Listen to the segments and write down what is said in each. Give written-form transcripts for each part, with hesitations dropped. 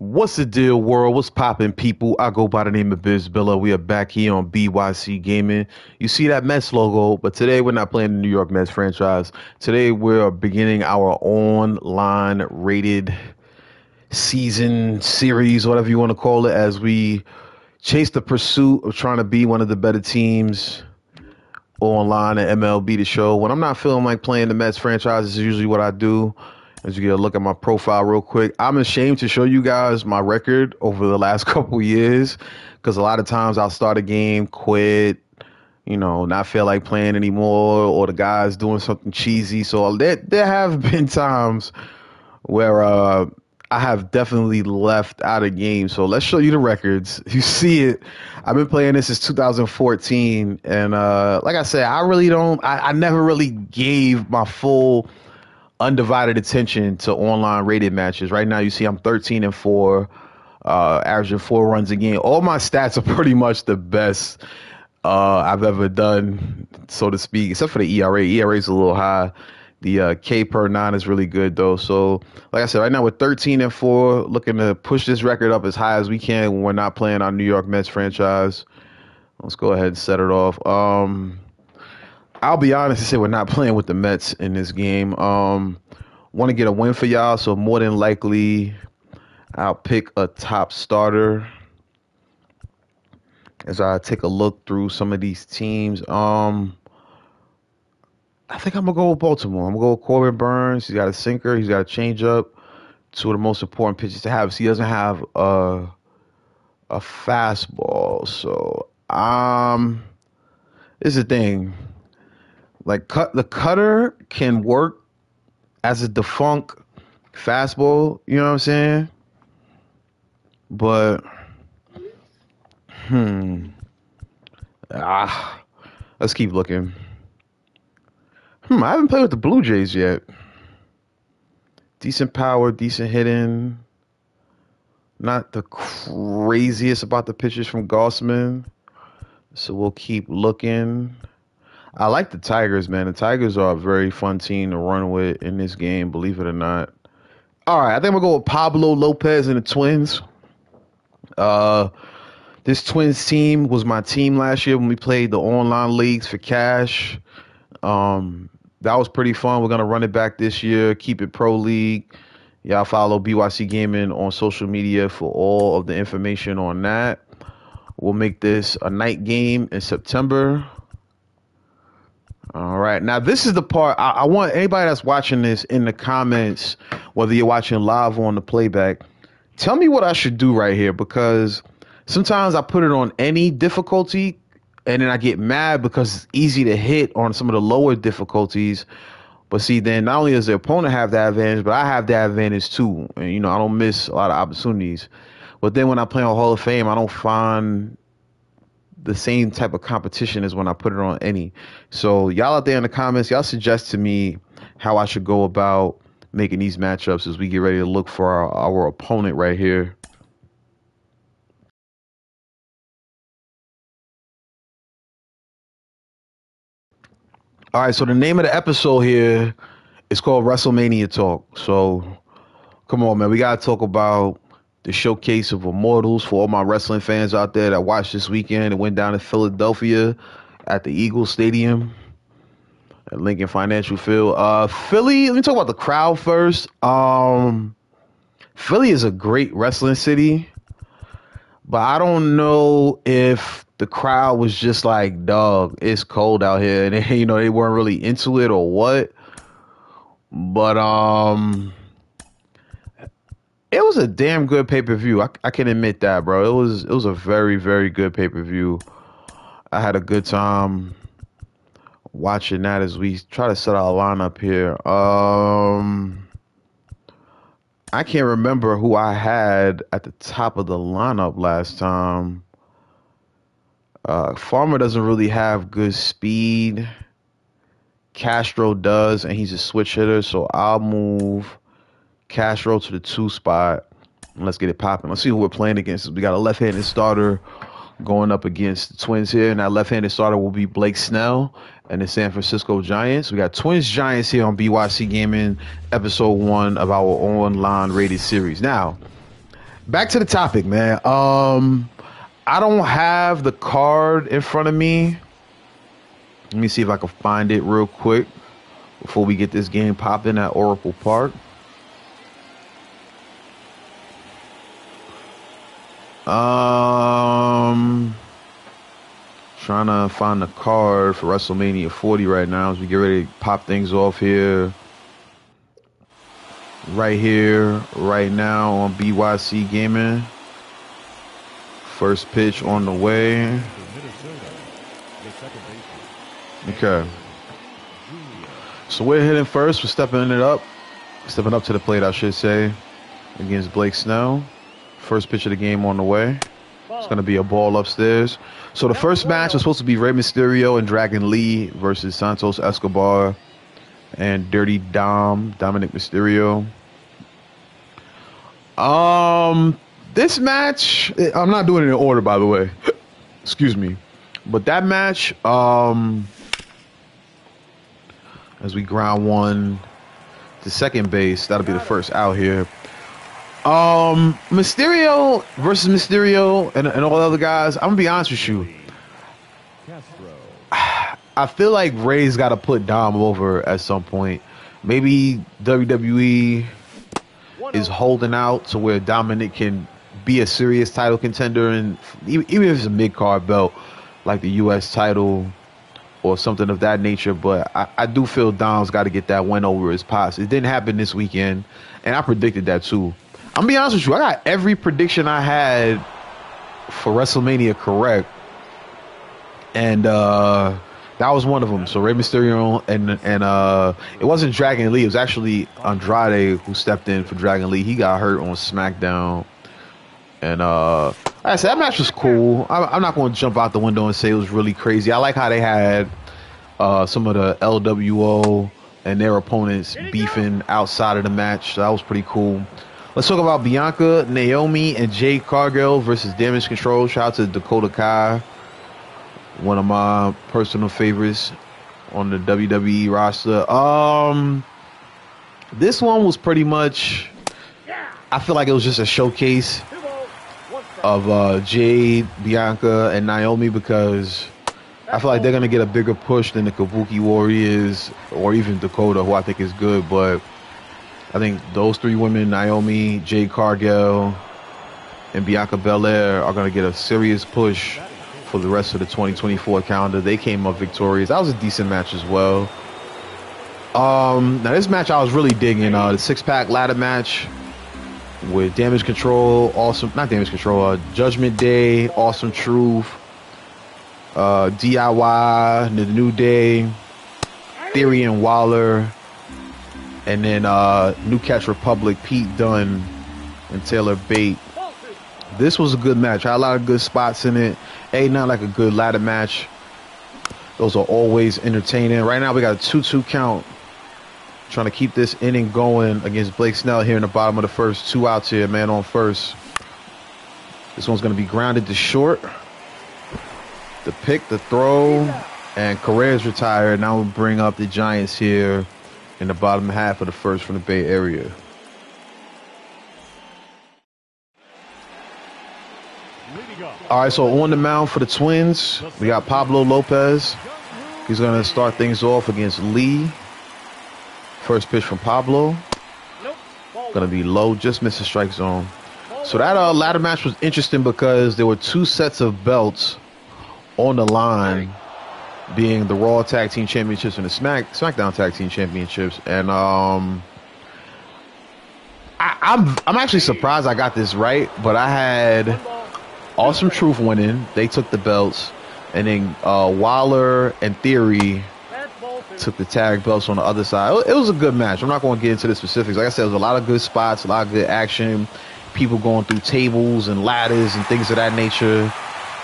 What's the deal, world? What's poppin', people? I go by the name of Beisbol. We are back here on BYC Gaming. You see that Mets logo, but today we're not playing the New York Mets franchise. Today we're beginning our online rated season series, whatever you want to call it, as we chase the pursuit of trying to be one of the better teams online at MLB The Show. When I'm not feeling like playing the Mets franchise, this is usually what I do. As you get a look at my profile real quick, I'm ashamed to show you guys my record over the last couple years, because a lot of times I'll start a game, quit, not feel like playing anymore, or the guy's doing something cheesy. So there have been times where I have definitely left out of games. So let's show you the records. You see it. I've been playing this since 2014. And like I said, I never really gave my full undivided attention to online rated matches. Right now, you see I'm 13-4, averaging 4 runs a game. All my stats are pretty much the best I've ever done, so to speak, except for the ERA. ERA is a little high. The K per 9 is really good, though. So, like I said, right now we're 13-4, looking to push this record up as high as we can when we're not playing our New York Mets franchise. Let's go ahead and set it off. I'll be honest and say we're not playing with the Mets in this game. Want to get a win for y'all, so more than likely I'll pick a top starter as I take a look through some of these teams. I think I'm going to go with Baltimore. I'm going to go with Corbin Burns. He's got a sinker. He's got a changeup. Two of the most important pitches to have. So he doesn't have a fastball. So this is the thing. Like, the cutter can work as a defunct fastball, you know what I'm saying? But, let's keep looking. I haven't played with the Blue Jays yet. Decent power, decent hitting. Not the craziest about the pitches from Gossman. So we'll keep looking. I like the Tigers, man. The Tigers are a very fun team to run with in this game, believe it or not. All right, I think we'll go with Pablo Lopez and the Twins. This Twins team was my team last year when we played the online leagues for cash. That was pretty fun. We're going to run it back this year, keep it pro league. Y'all follow BYC Gaming on social media for all of the information on that. We'll make this a night game in September. All right. Now, this is the part I want anybody that's watching this in the comments, whether you're watching live or on the playback, tell me what I should do right here, because sometimes I put it on any difficulty and then I get mad because it's easy to hit on some of the lower difficulties. But see, then not only does the opponent have that advantage, but I have that advantage too. And, I don't miss a lot of opportunities. But then when I play on Hall of Fame, I don't find the same type of competition as when I put it on any. So y'all out there in the comments, y'all suggest to me how I should go about making these matchups as we get ready to look for our opponent right here. All right, so the name of the episode here is called Wrestlemania Talk. So come on, man, we got to talk about the Showcase of Immortals for all my wrestling fans out there that watched this weekend. It went down in Philadelphia at the Eagle Stadium at Lincoln Financial Field. Philly, let me talk about the crowd first. Philly is a great wrestling city, but I don't know if the crowd was just like, dog, it's cold out here, and they weren't really into it or what. But it was a damn good pay-per-view. I can admit that, bro. It was a very, very good pay-per-view. I had a good time watching that as we try to set our lineup here. I can't remember who I had at the top of the lineup last time. Farmer doesn't really have good speed. Castro does, and he's a switch hitter, so I'll move Castro to the 2 spot. And let's get it popping. Let's see who we're playing against. We got a left-handed starter going up against the Twins here, and that left-handed starter will be Blake Snell and the San Francisco Giants. We got Twins Giants here on BYC Gaming, episode 1 of our online rated series. Now, back to the topic, man. I don't have the card in front of me. Let me see if I can find it real quick before we get this game popping at Oracle Park. Trying to find the card for WrestleMania 40 right now as we get ready to pop things off here. Right here, right now on BYC Gaming. First pitch on the way. Okay. So we're hitting first. We're stepping it up. Stepping up to the plate, I should say, against Blake Snell. First pitch of the game on the way. It's going to be a ball upstairs. So the first match was supposed to be Rey Mysterio and Dragon Lee versus Santos Escobar and Dirty Dominic Mysterio. This match, I'm not doing it in order, by the way. Excuse me. But that match, as we ground one to second base, that'll be the first out here. Mysterio versus Mysterio and all the other guys, I'm gonna be honest with you. I feel like Ray's got to put Dom over at some point. Maybe WWE is holding out to where Dominic can be a serious title contender, and even if it's a mid-card belt like the U.S. title or something of that nature. But I do feel Dom's got to get that win over his pops. It didn't happen this weekend, and I predicted that too. I'm gonna be honest with you, I got every prediction I had for WrestleMania correct, and that was one of them. So Rey Mysterio and it wasn't Dragon Lee. It was actually Andrade who stepped in for Dragon Lee. He got hurt on SmackDown, and like I said, that match was cool. I'm not going to jump out the window and say it was really crazy. I like how they had some of the LWO and their opponents beefing outside of the match. So that was pretty cool. Let's talk about Bianca, Naomi, and Jade Cargill versus Damage Control. Shout out to Dakota Kai, one of my personal favorites on the WWE roster. This one was pretty much, I feel like it was just a showcase of Jade, Bianca, and Naomi, because I feel like they're going to get a bigger push than the Kabuki Warriors or even Dakota, who I think is good. But I think those three women, Naomi, Jade Cargill, and Bianca Belair, are going to get a serious push for the rest of the 2024 calendar. They came up victorious. That was a decent match as well. Now this match I was really digging. The six-pack ladder match with Damage Control, Judgment Day, Awesome Truth, DIY, The New Day, Theory and Waller, and then New Catch Republic, Pete Dunne and Taylor Bate. This was a good match. I had a lot of good spots in it. Ain't not like a good ladder match. Those are always entertaining. Right now we got a 2-2 count. Trying to keep this inning going against Blake Snell here in the bottom of the first. 2 outs here, man on first. This one's going to be grounded to short. The pick, the throw, and Correa's retired. Now we'll bring up the Giants here in the bottom half of the first from the Bay Area. All right, so on the mound for the Twins, we got Pablo Lopez. He's going to start things off against Lee. First pitch from Pablo. Going to be low, just missed the strike zone. So that ladder match was interesting because there were 2 sets of belts on the line, being the Raw Tag Team Championships and the SmackDown Tag Team Championships. And I'm actually surprised I got this right, but I had Awesome Truth winning. They took the belts, and then Waller and Theory took the tag belts on the other side. It was a good match. I'm not going to get into the specifics. Like I said, there was a lot of good spots, a lot of good action, people going through tables and ladders and things of that nature.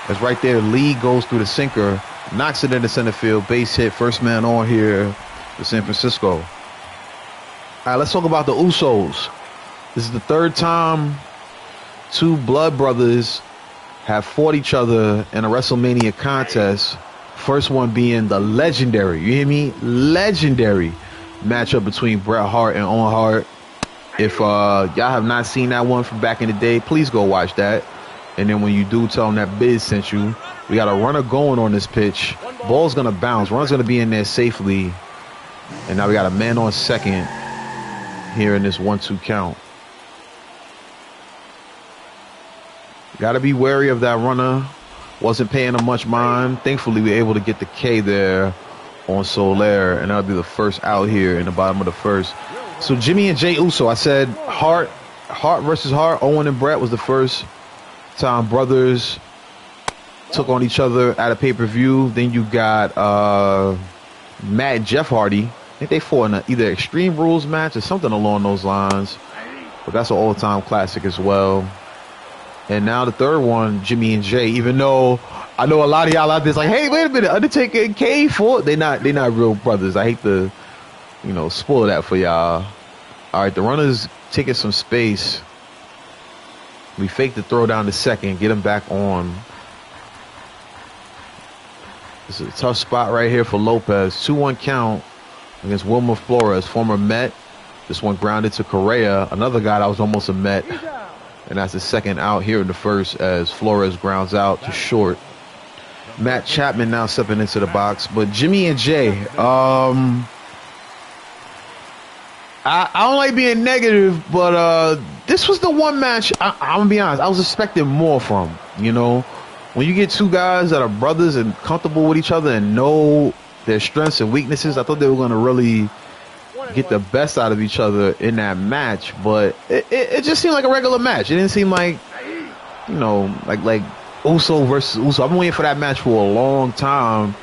As right there, Lee goes through the sinker, knocks it into center field, base hit, first man on here for San Francisco. All right, let's talk about the Usos. This is the third time 2 blood brothers have fought each other in a WrestleMania contest. First one being the legendary, you hear me? Legendary matchup between Bret Hart and Owen Hart. If y'all have not seen that one from back in the day, please go watch that. And then when you do, tell them that Biz sent you. We got a runner going on this pitch. Ball's going to bounce. Runner's going to be in there safely. And now we got a man on second here in this 1-2 count. Got to be wary of that runner. Wasn't paying him much mind. Thankfully, we were able to get the K there on Soler. And that'll be the first out here in the bottom of the first. So Jimmy and Jey Uso, I said Hart versus Hart. Owen and Brett was the first time brothers took on each other at a pay-per-view. Then you got Matt and Jeff Hardy. I think they fought in either Extreme Rules match or something along those lines. But that's an all-time classic as well. And now the third one, Jimmy and Jay. Even though I know a lot of y'all out there's like, hey, wait a minute, Undertaker and Kane fought. They not real brothers. I hate to, spoil that for y'all. All right, the runner's taking some space. We fake the throw down to second, get him back on. This is a tough spot right here for Lopez. 2-1 count against Wilmer Flores, former Met. This one grounded to Correa, another guy that was almost a Met. And that's the second out here in the first as Flores grounds out to short. Matt Chapman now stepping into the box. But Jimmy and Jay, I don't like being negative, but this was the one match, I'm going to be honest, I was expecting more from. When you get two guys that are brothers and comfortable with each other and know their strengths and weaknesses, I thought they were going to really get the best out of each other in that match, but it just seemed like a regular match. It didn't seem like, like Uso versus Uso. I've been waiting for that match for a long time,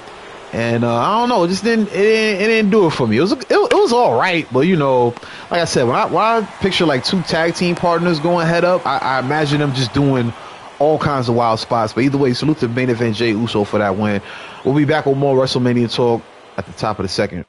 and I don't know, it didn't do it for me. It was all right, but like I said, when I picture like two tag team partners going head up, I imagine them just doing all kinds of wild spots. But either way, salute to main event Jey Uso for that win. We'll be back with more WrestleMania talk at the top of the second.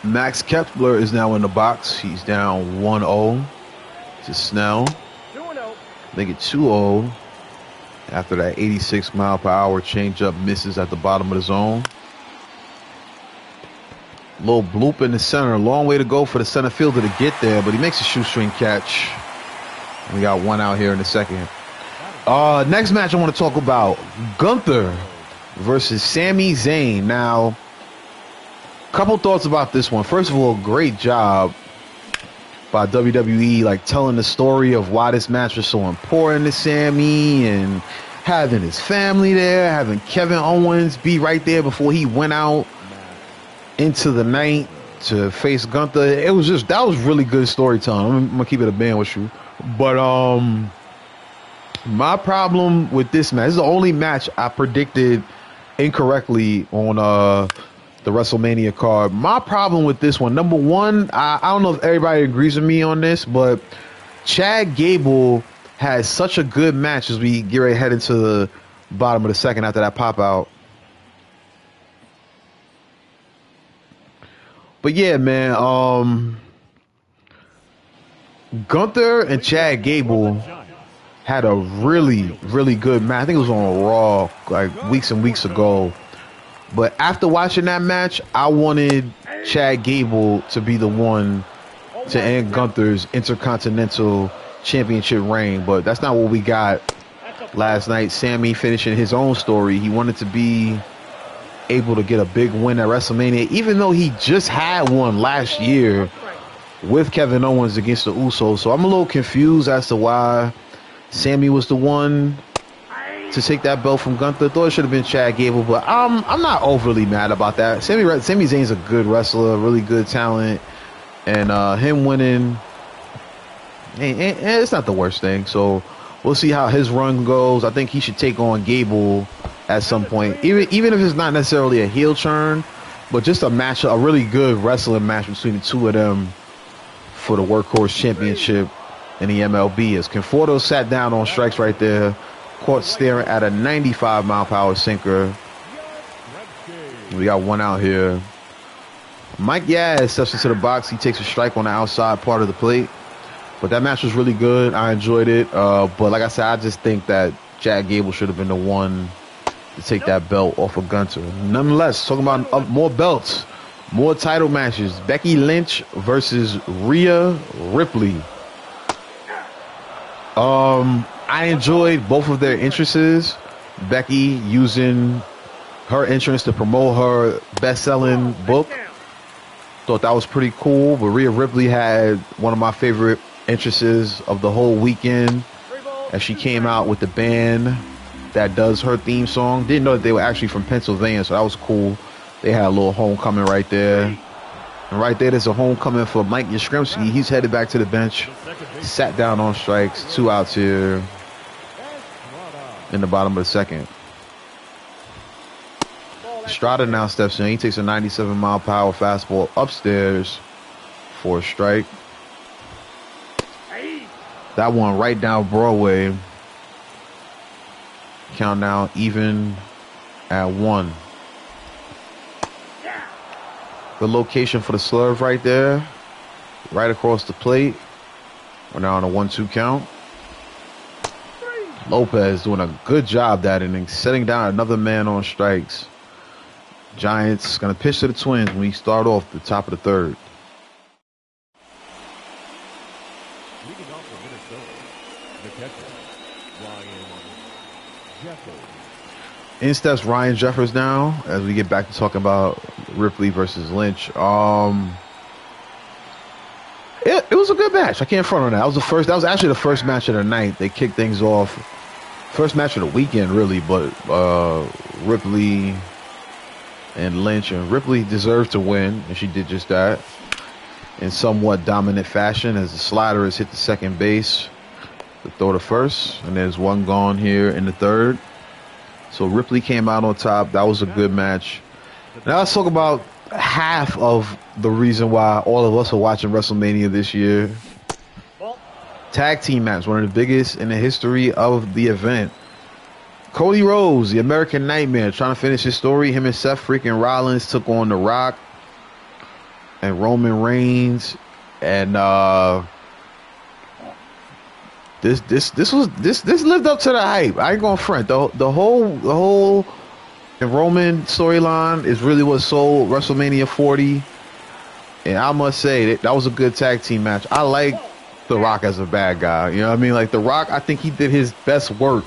Max Kepler is now in the box. He's down 1-0 to Snell. Make it 2-0 after that 86-mile-per-hour changeup misses at the bottom of the zone. Little bloop in the center. Long way to go for the center fielder to get there, but he makes a shoestring catch. We got one out here in the second. Next match I want to talk about, Gunther versus Sami Zayn. Now, couple thoughts about this one. First of all, great job by WWE, like telling the story of why this match was so important to Sami and having his family there, having Kevin Owens be right there before he went out into the night to face Gunther. That was really good storytelling. I'm gonna keep it a band with you. But my problem with this match, this is the only match I predicted incorrectly on the WrestleMania card. My problem with this one, number one, I don't know if everybody agrees with me on this, but Chad Gable had such a good match as we get ready to head into the bottom of the second after that pop out. But yeah, man, Gunther and Chad Gable had a really, really good match. I think it was on Raw like weeks and weeks ago. But after watching that match, I wanted Chad Gable to be the one to end Gunther's Intercontinental Championship reign. But that's not what we got last night. Sami finishing his own story. He wanted to be able to get a big win at WrestleMania, even though he just had one last year with Kevin Owens against the Usos. So I'm a little confused as to why Sami was the one to take that belt from Gunther. Thought it should have been Chad Gable, but I'm not overly mad about that. Sami Zayn's a good wrestler, really good talent, and him winning, it's not the worst thing. So we'll see how his run goes. I think he should take on Gable at some point, even if it's not necessarily a heel turn, but just a match, a really good wrestling match between the two of them for the Workhorse Championship in the MLB. As Conforto sat down on strikes right there, caught staring at a 95-mile-per-hour sinker. We got one out here. Mike Yaz steps into the box. He takes a strike on the outside part of the plate. But that match was really good. I enjoyed it. But like I said, I just think that Chad Gable should have been the one to take that belt off of Gunter. Nonetheless, talking about more belts, more title matches. Becky Lynch versus Rhea Ripley. I enjoyed both of their entrances. Becky using her entrance to promote her best-selling book. Thought that was pretty cool. But Rhea Ripley had one of my favorite entrances of the whole weekend as she came out with the band that does her theme song. Didn't know that they were actually from Pennsylvania, so that was cool. They had a little homecoming right there. And right there's a homecoming for Mike Yastrzemski. He's headed back to the bench. Sat down on strikes. 2 outs here in the bottom of the second. Estrada now steps in. He takes a 97-mile-per-hour fastball upstairs for a strike. That one right down Broadway. Count now even at 1. The location for the slurve right there. Right across the plate. We're now on a 1-2 count. Lopez doing a good job that inning, setting down another man on strikes. Giants going to pitch to the Twins when we start off the top of the third. In steps Ryan Jeffers now as we get back to talking about Ripley versus Lynch. It was a good match. I can't front on that. That was actually the first match of the night. They kicked things off. First match of the weekend, really, but Ripley and Lynch, and Ripley deserved to win, and she did just that in somewhat dominant fashion as the slider has hit the second base to throw to first, and there's one gone here in the third. So Ripley came out on top. That was a good match. Now let's talk about half of the reason why all of us are watching WrestleMania this year. Tag team match, one of the biggest in the history of the event. Cody Rhodes, the American Nightmare, trying to finish his story. Him and Seth freaking Rollins took on The Rock and Roman Reigns, and this lived up to the hype. I ain't gonna front. The whole Roman storyline is really what sold WrestleMania 40, and I must say that was a good tag team match. I like The Rock as a bad guy. You know what I mean? Like The Rock, I think he did his best work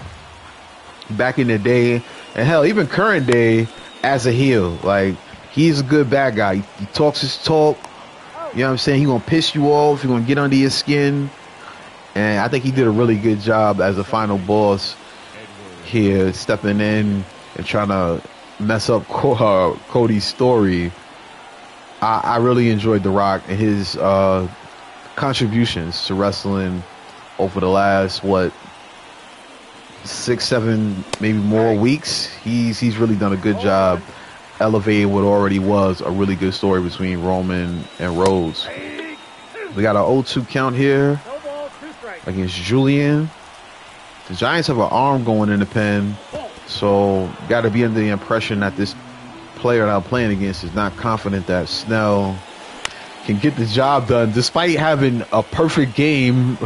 back in the day, and hell, even current day as a heel. Like, he's a good bad guy. He talks his talk. You know what I'm saying? He gonna piss you off. He gonna get under your skin. And I think he did a really good job as a final boss here, stepping in and trying to mess up Cody's story. I really enjoyed The Rock and his contributions to wrestling over the last 6, 7, maybe more weeks. He's really done a good job elevating what already was a really good story between Roman and Rhodes. We got an 0-2 count here against Julian. The Giants have an arm going in the pen, so got to be under the impression that this player that I'm playing against is not confident that Snell can get the job done despite having a perfect game.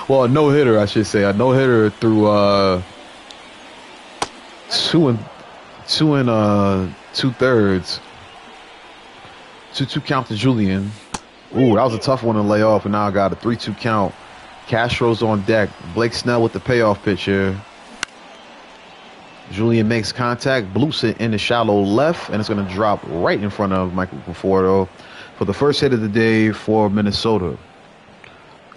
Well, a no-hitter, I should say. A no-hitter through 2 2/3. 2-2 count to Julian. Ooh, that was a tough one to lay off, and now I got a 3-2 count. Castro's on deck. Blake Snell with the payoff pitch here. Julian makes contact, bloops it in the shallow left, and it's going to drop right in front of Michael Conforto for the first hit of the day for Minnesota.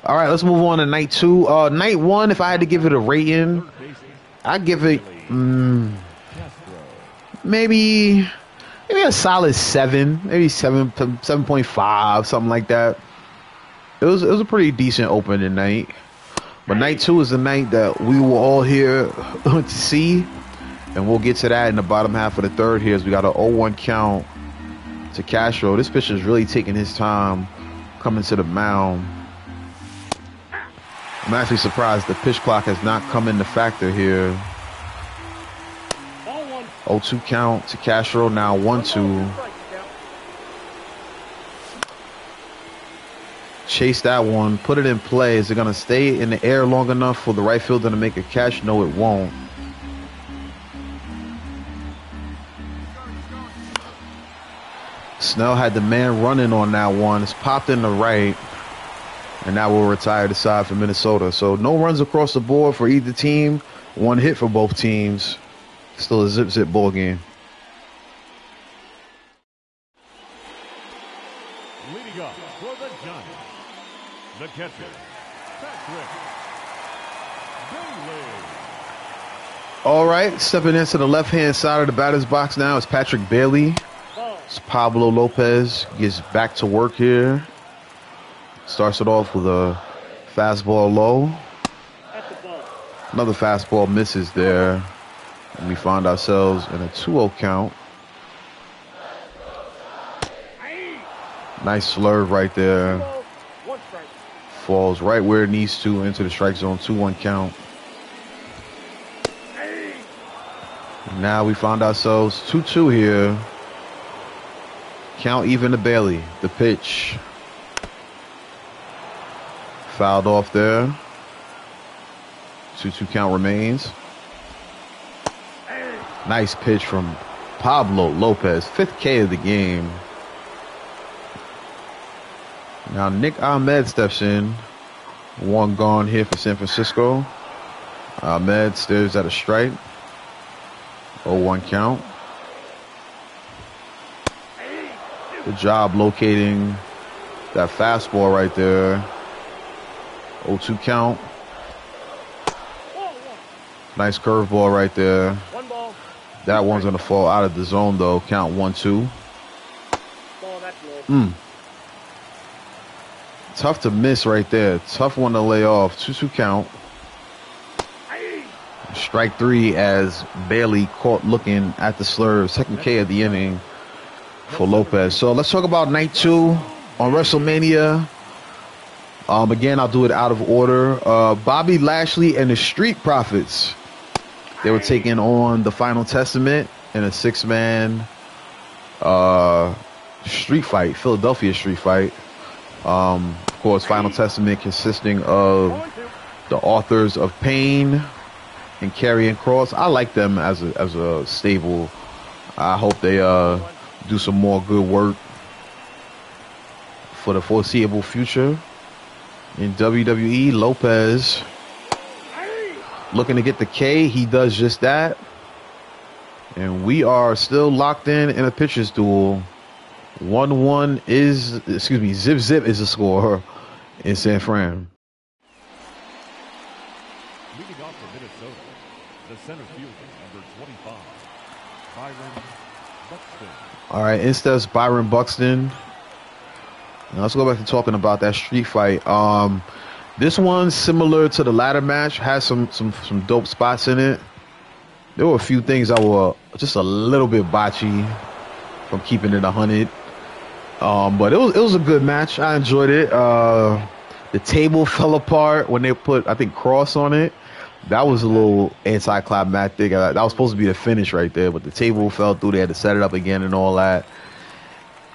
All right, let's move on to night 2. Night 1, if I had to give it a rating, I'd give it maybe a solid 7, maybe 7.5, something like that. It was a pretty decent opening night. But night 2 is the night that we were all here to see. And we'll get to that in the bottom half of the third here as we got an 0-1 count to Castro. This pitcher's really taking his time coming to the mound. I'm actually surprised the pitch clock has not come into factor here. 0-2 count to Castro, now 1-2. chase that one, put it in play. Is it going to stay in the air long enough for the right fielder to make a catch? No, it won't. Snell had the man running on that one. It's popped in the right. And that will retire the side for Minnesota. So no runs across the board for either team. One hit for both teams. Still a zip ball game. Leading up for the Giants, the catcher, Patrick Bailey. All right, stepping into the left-hand side of the batter's box now is Patrick Bailey. It's Pablo Lopez gets back to work here. Starts it off with a fastball low. Another fastball misses there. And we find ourselves in a 2-0 count. Nice slurve right there. Falls right where it needs to into the strike zone. 2-1 count. Now we find ourselves 2-2 here. Count even to Bailey. The pitch. Fouled off there. 2-2 count remains. Nice pitch from Pablo Lopez. 5th K of the game. Now Nick Ahmed steps in. One gone here for San Francisco. Ahmed stares at a strike. 0-1 count. Good job locating that fastball right there. 0-2 count. Nice curveball right there. That one's going to fall out of the zone, though. Count 1-2. Tough to miss right there. Tough one to lay off. 2-2 count. Strike 3 as Bailey caught looking at the slurve. 2nd K of the inning for Lopez. So let's talk about night 2 on WrestleMania. Again, I'll do it out of order. Bobby Lashley and the Street Profits. They were taking on the Final Testament in a 6-man street fight, Philadelphia street fight. Of course, Final Testament consisting of the authors of Pain and Karrion Kross. I like them as a stable. I hope they do some more good work for the foreseeable future. In WWE, Lopez looking to get the K. He does just that. And we are still locked in a pitcher's duel. 1-1 is, zip is the score in San Fran. Leading off for Minnesota, the center fielder, number 25, Byron Buxton. All right, instead Byron Buxton. Now let's go back to talking about that street fight. This one's similar to the ladder match. Has some dope spots in it. There were a few things that were just a little bit botchy from keeping it 100. But it was a good match. I enjoyed it. The table fell apart when they put, I think, Cross on it. That was a little anticlimactic. That was supposed to be the finish right there, but the table fell through. They had to set it up again and all that.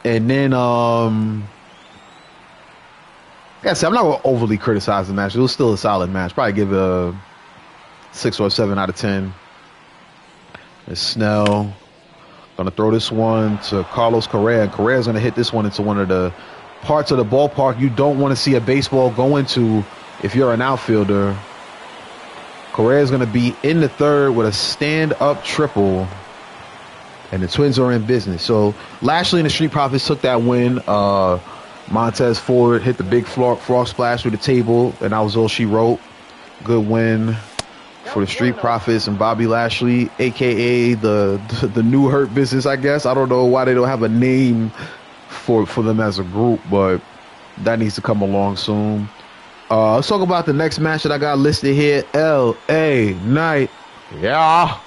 And then, like I said, I'm not going to overly criticize the match. It was still a solid match. Probably give it a 6 or 7 out of 10. It's Snell. Going to throw this one to Carlos Correa. And Correa's going to hit this one into one of the parts of the ballpark you don't want to see a baseball go into if you're an outfielder. Correa's going to be in the third with a stand-up triple. And the Twins are in business. So Lashley and the Street Profits took that win. Montez Ford hit the big frog splash through the table, and that was all she wrote. Good win for the Street Profits and Bobby Lashley, a.k.a. the new Hurt Business, I guess. I don't know why they don't have a name for them as a group, but that needs to come along soon. Let's talk about the next match that I got listed here. L.A. Knight. Yeah.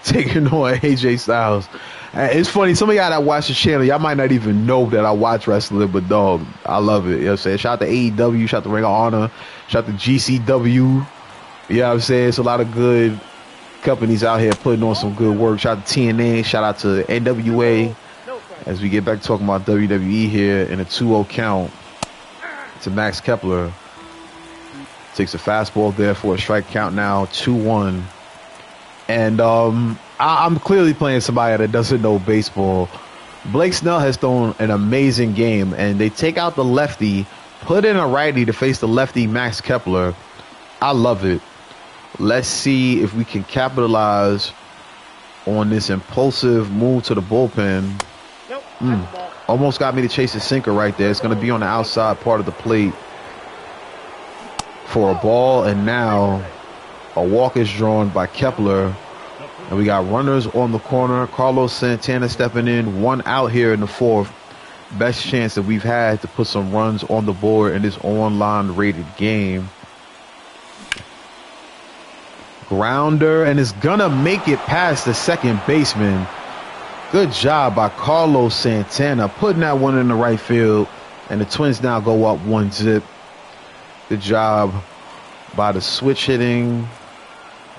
Taking on AJ Styles. It's funny, some of y'all that watch the channel, y'all might not even know that I watch wrestling, but dog, I love it. You know what I'm saying? Shout out to AEW, shout out to Ring of Honor, shout out to GCW. You know what I'm saying? It's a lot of good companies out here putting on some good work. Shout out to TNA, shout out to NWA. As we get back to talking about WWE here in a 2-0 count. to Max Kepler. Takes a fastball there for a strike count now, 2-1. And I'm clearly playing somebody that doesn't know baseball. Blake Snell has thrown an amazing game, and they take out the lefty, put in a righty to face the lefty Max Kepler. I love it. Let's see if we can capitalize on this impulsive move to the bullpen. Almost got me to chase the sinker right there. It's going to be on the outside part of the plate for a ball, and now a walk is drawn by Kepler. And we got runners on the corner. Carlos Santana stepping in. 1 out here in the 4th. Best chance that we've had to put some runs on the board in this online rated game. Grounder, and it's gonna make it past the second baseman. Good job by Carlos Santana putting that one in the right field, and the Twins now go up 1-0. Good job by the switch hitting.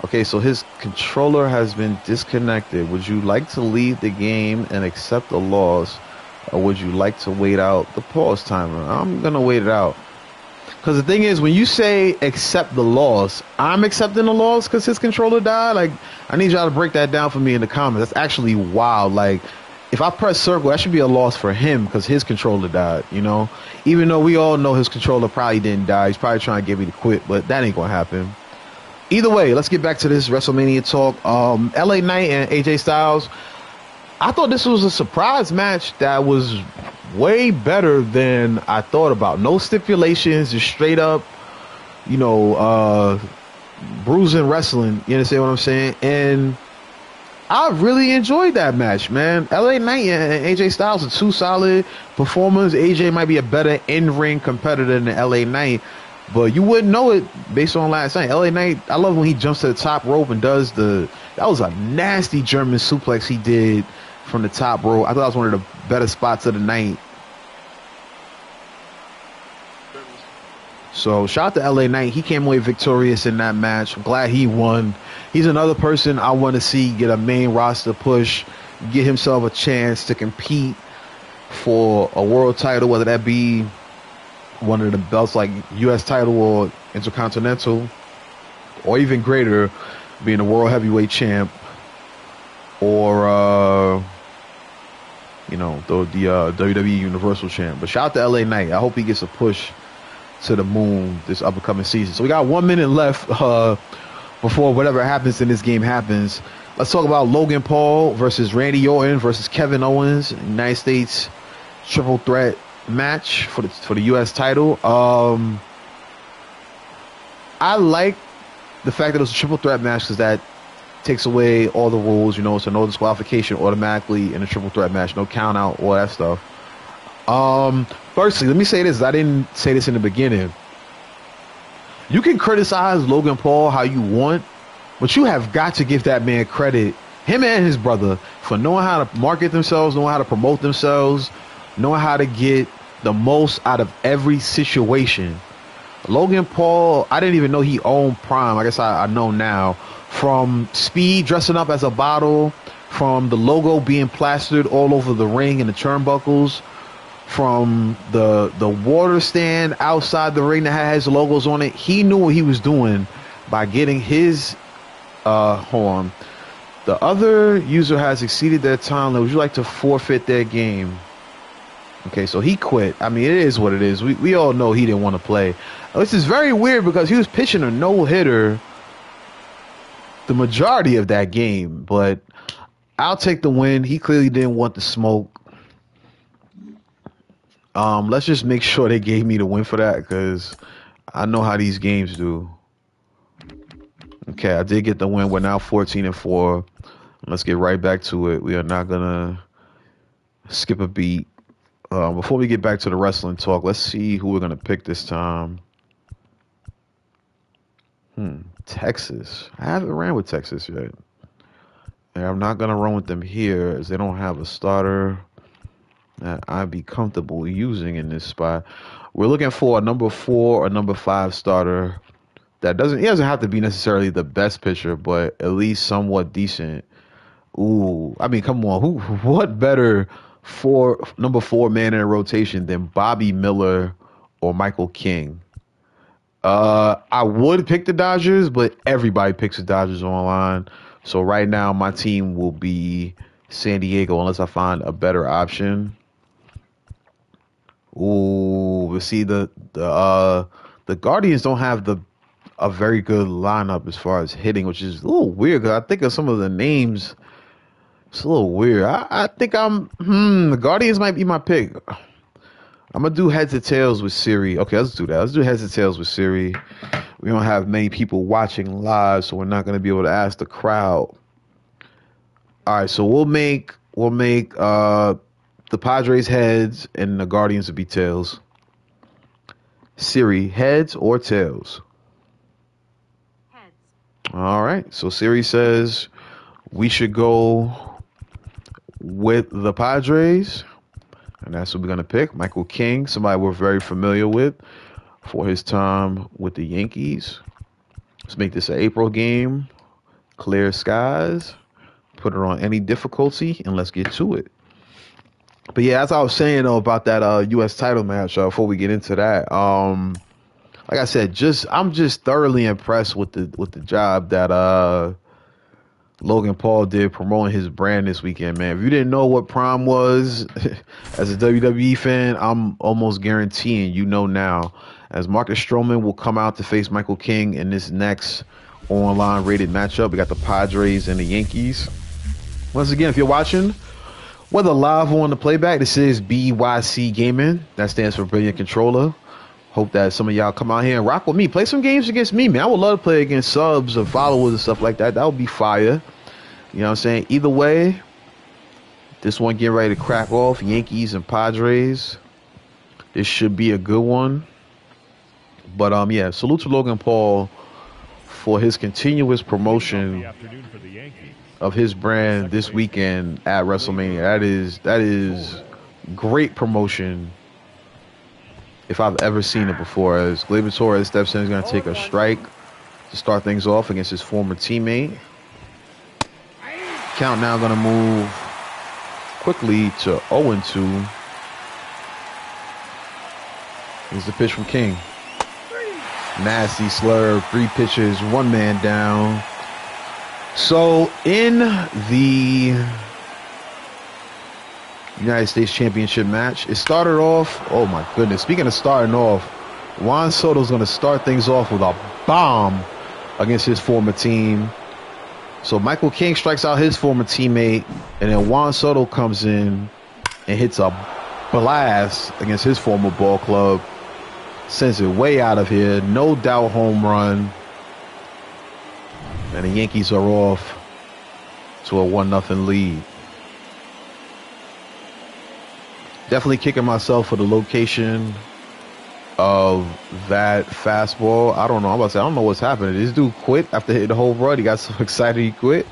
Okay, so his controller has been disconnected. Would you like to leave the game and accept the loss, or would you like to wait out the pause timer? I'm gonna wait it out. Because the thing is, when you say accept the loss, I'm accepting the loss because his controller died. Like, I need y'all to break that down for me in the comments. That's actually wild. Like, if I press circle, that should be a loss for him because his controller died, you know? Even though we all know his controller probably didn't die. He's probably trying to get me to quit, but that ain't going to happen. Either way, let's get back to this WrestleMania talk. LA Knight and AJ Styles. I thought this was a surprise match that was way better than I thought about. No stipulations, just straight up, you know, bruising wrestling. You understand what I'm saying? And I really enjoyed that match, man. LA Knight and AJ Styles are 2 solid performers. AJ might be a better in-ring competitor than LA Knight, but you wouldn't know it based on last night. LA Knight, I love when he jumps to the top rope and does that was a nasty German suplex he did from the top rope. I thought that was one of the better spots of the night. So shout out to LA Knight. He came away victorious in that match. I'm glad he won. He's another person I want to see get a main roster push, get himself a chance to compete for a world title, whether that be one of the belts like U.S. title or Intercontinental, or even greater, being a world heavyweight champ, or you know, the WWE Universal champ. But shout out to LA Knight. I hope he gets a push to the moon this upcoming season. So we got 1 minute left before whatever happens in this game happens. Let's talk about Logan Paul versus Randy Orton versus Kevin Owens, United States triple threat match for the U.S. title. I like the fact that it was a triple threat match because that takes away all the rules, you know, so no disqualification automatically in a triple threat match, no count out, all that stuff. Firstly, let me say this. I didn't say this in the beginning. You can criticize Logan Paul how you want, but you have got to give that man credit, him and his brother, for knowing how to market themselves, knowing how to promote themselves, knowing how to get the most out of every situation. Logan Paul, I didn't even know he owned Prime. I guess I know now. From Speed dressing up as a bottle, from the logo being plastered all over the ring and the turnbuckles, from the water stand outside the ring that has logos on it. He knew what he was doing by getting his hold on. The other user has exceeded their time limit. Would you like to forfeit their game? Okay, so he quit. I mean, it is what it is. We all know he didn't want to play. This is very weird because he was pitching a no-hitter the majority of that game, but I'll take the win. He clearly didn't want the smoke. Let's just make sure they gave me the win for that because I know how these games do. Okay, I did get the win. We're now 14-4. Let's get right back to it. We are not gonna skip a beat. Before we get back to the wrestling talk, let's see who we're gonna pick this time. Texas. I haven't ran with Texas yet. And I'm not gonna run with them here as they don't have a starter that I'd be comfortable using in this spot. We're looking for a number 4 or number 5 starter that he doesn't have to be necessarily the best pitcher, but at least somewhat decent. Ooh, I mean, come on, what better number 4 man in a rotation than Bobby Miller or Michael King? I would pick the Dodgers, but everybody picks the Dodgers online. So right now, my team will be San Diego unless I find a better option. Ooh, but see the Guardians don't have a very good lineup as far as hitting, which is a little weird. Cause I think of some of the names. It's a little weird. I think the Guardians might be my pick. I'm gonna do heads or tails with Siri. Okay, let's do that. Let's do heads or tails with Siri. We don't have many people watching live, so we're not gonna be able to ask the crowd. All right, so we'll make the Padres heads and the Guardians will be tails. Siri, heads or tails? Heads. All right, so Siri says we should go with the Padres, and that's what we're gonna pick. Michael King, somebody we're very familiar with for his time with the Yankees. Let's make this an April game. Clear skies. Put it on any difficulty, and let's get to it. But yeah, as I was saying though about that U.S. title match, before we get into that, like I said, I'm just thoroughly impressed with the job that Logan Paul did promoting his brand this weekend, man. If you didn't know what Prime was, as a WWE fan, I'm almost guaranteeing you know now. As Marcus Stroman will come out to face Michael King in this next online rated matchup. We got the Padres and the Yankees. Once again, if you're watching, whether live or on the playback, this is BYC Gaming. That stands for Brilliant Controller. Hope that some of y'all come out here and rock with me. Play some games against me, man. I would love to play against subs or followers and stuff like that. That would be fire. You know what I'm saying? Either way, this one getting ready to crack off. Yankees and Padres. This should be a good one. But yeah, salute to Logan Paul for his continuous promotion of his brand this weekend at WrestleMania. That is great promotion if I've ever seen it before. As Gleyber Torres steps in, he's going to take a strike to start things off against his former teammate. Count now going to move quickly to 0-2. Here's the pitch from King. Nasty slurve, 3 pitches, 1 man down. So in the United States Championship match, it started off, oh my goodness, speaking of starting off, Juan Soto's going to start things off with a bomb against his former team. So Michael King strikes out his former teammate, and then Juan Soto comes in and hits a blast against his former ball club. Sends it way out of here. No doubt home run. And the Yankees are off to a 1-0 lead. Definitely kicking myself for the location of that fastball. I don't know. I'm about to say, I don't know what's happening. This dude quit after hitting the home run. He got so excited he quit.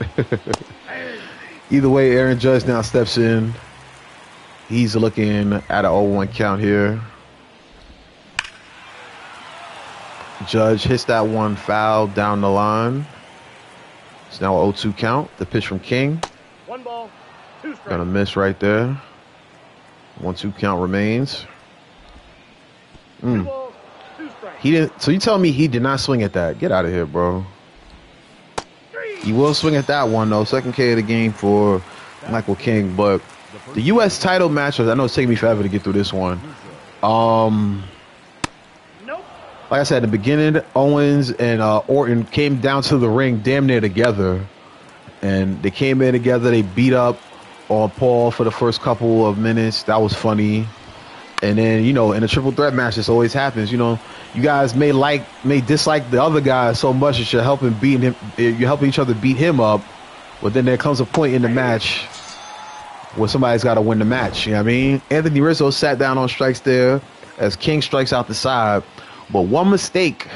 Either way, Aaron Judge now steps in. He's looking at an 0-1 count here. Judge hits that one foul down the line. It's now an 0-2 count. The pitch from King. 1 ball, 2 strikes. Gonna miss right there. 1-2 count remains. 2 balls, 2 strikes. He didn't. So you tell me he did not swing at that? Get out of here, bro. He will swing at that one though. Second K of the game for Michael King. But the U.S. title matchups, I know it's taking me forever to get through this one. Like I said, at the beginning, Owens and Orton came down to the ring damn near together. And they came in together. They beat up on Paul for the first couple of minutes. That was funny. And then, you know, in a triple threat match, this always happens. You know, you guys may dislike the other guy so much that you're helping each other beat him up. But then there comes a point in the match where somebody's got to win the match. You know what I mean? Anthony Rizzo sat down on strikes there as King strikes out the side. But one mistake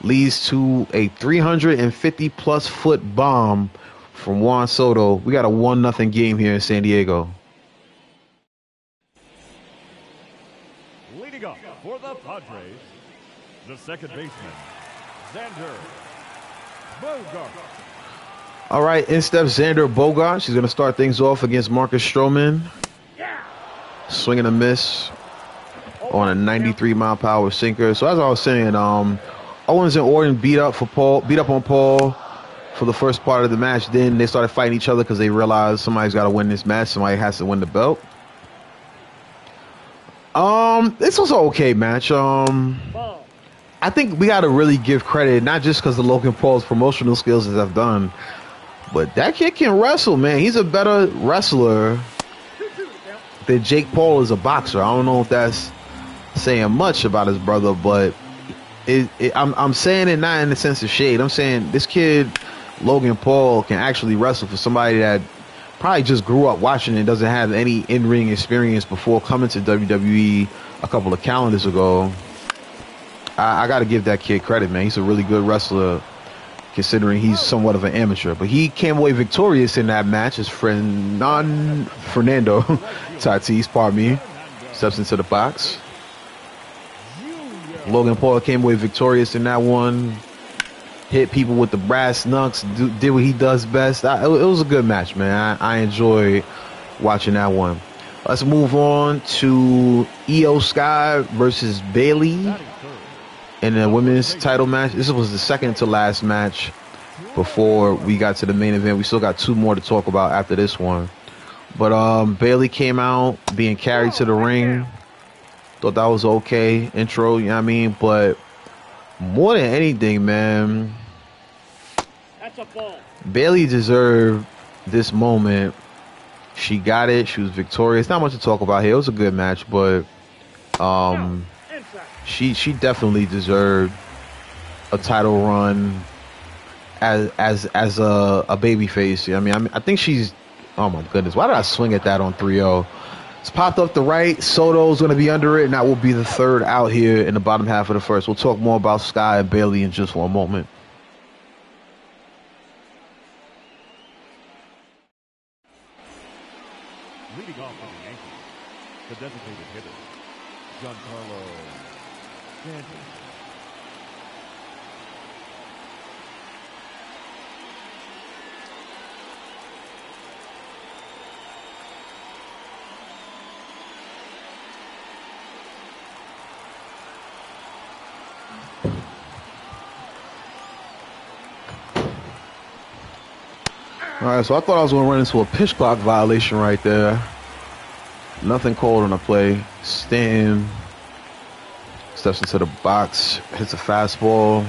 leads to a 350-plus foot bomb from Juan Soto. We got a 1-0 game here in San Diego. Leading up for the Padres, the second baseman, Xander Bogart. All right, in steps Xander Bogart. She's going to start things off against Marcus Stroman. Swing and a miss. on a 93-mile-per-hour sinker. So as I was saying, Owens and Orton beat up on Paul for the first part of the match. Then they started fighting each other because they realized somebody's got to win this match. Somebody has to win the belt. This was an okay match. I think we got to really give credit, not just because of Logan Paul's promotional skills as I've done, but that kid can wrestle, man. He's a better wrestler than Jake Paul is a boxer. I don't know if that's saying much about his brother, but I'm saying it not in the sense of shade. I'm saying this kid, Logan Paul, can actually wrestle for somebody that probably just grew up watching and doesn't have any in-ring experience before coming to WWE a couple of calendars ago. I got to give that kid credit, man. He's a really good wrestler considering he's somewhat of an amateur. But he came away victorious in that match. His friend Fernando Tatis, pardon me, steps into the box. Logan Paul came away victorious in that one. Hit people with the brass knucks, did what he does best. It was a good match, man. I enjoyed watching that one. Let's move on to Io Sky versus Bayley in the women's title match. This was the second to last match before we got to the main event. We still got two more to talk about after this one. But Bayley came out being carried to the ring. Thought that was okay intro, you know what I mean? But more than anything, man, Bayley deserved this moment. She got it. She was victorious. Not much to talk about here. It was a good match, but she definitely deserved a title run as a baby face. I mean, I think she's, oh my goodness, why did I swing at that on 3-0? It's popped up the right. Soto's going to be under it, and that will be the third out here in the bottom half of the first. We'll talk more about Sky and Bayley in just one moment. Leading off for the Yankees, the designated hitter, Giancarlo Stanton. All right, so I thought I was going to run into a pitch clock violation right there. Nothing called on the play. Stanton steps into the box, hits a fastball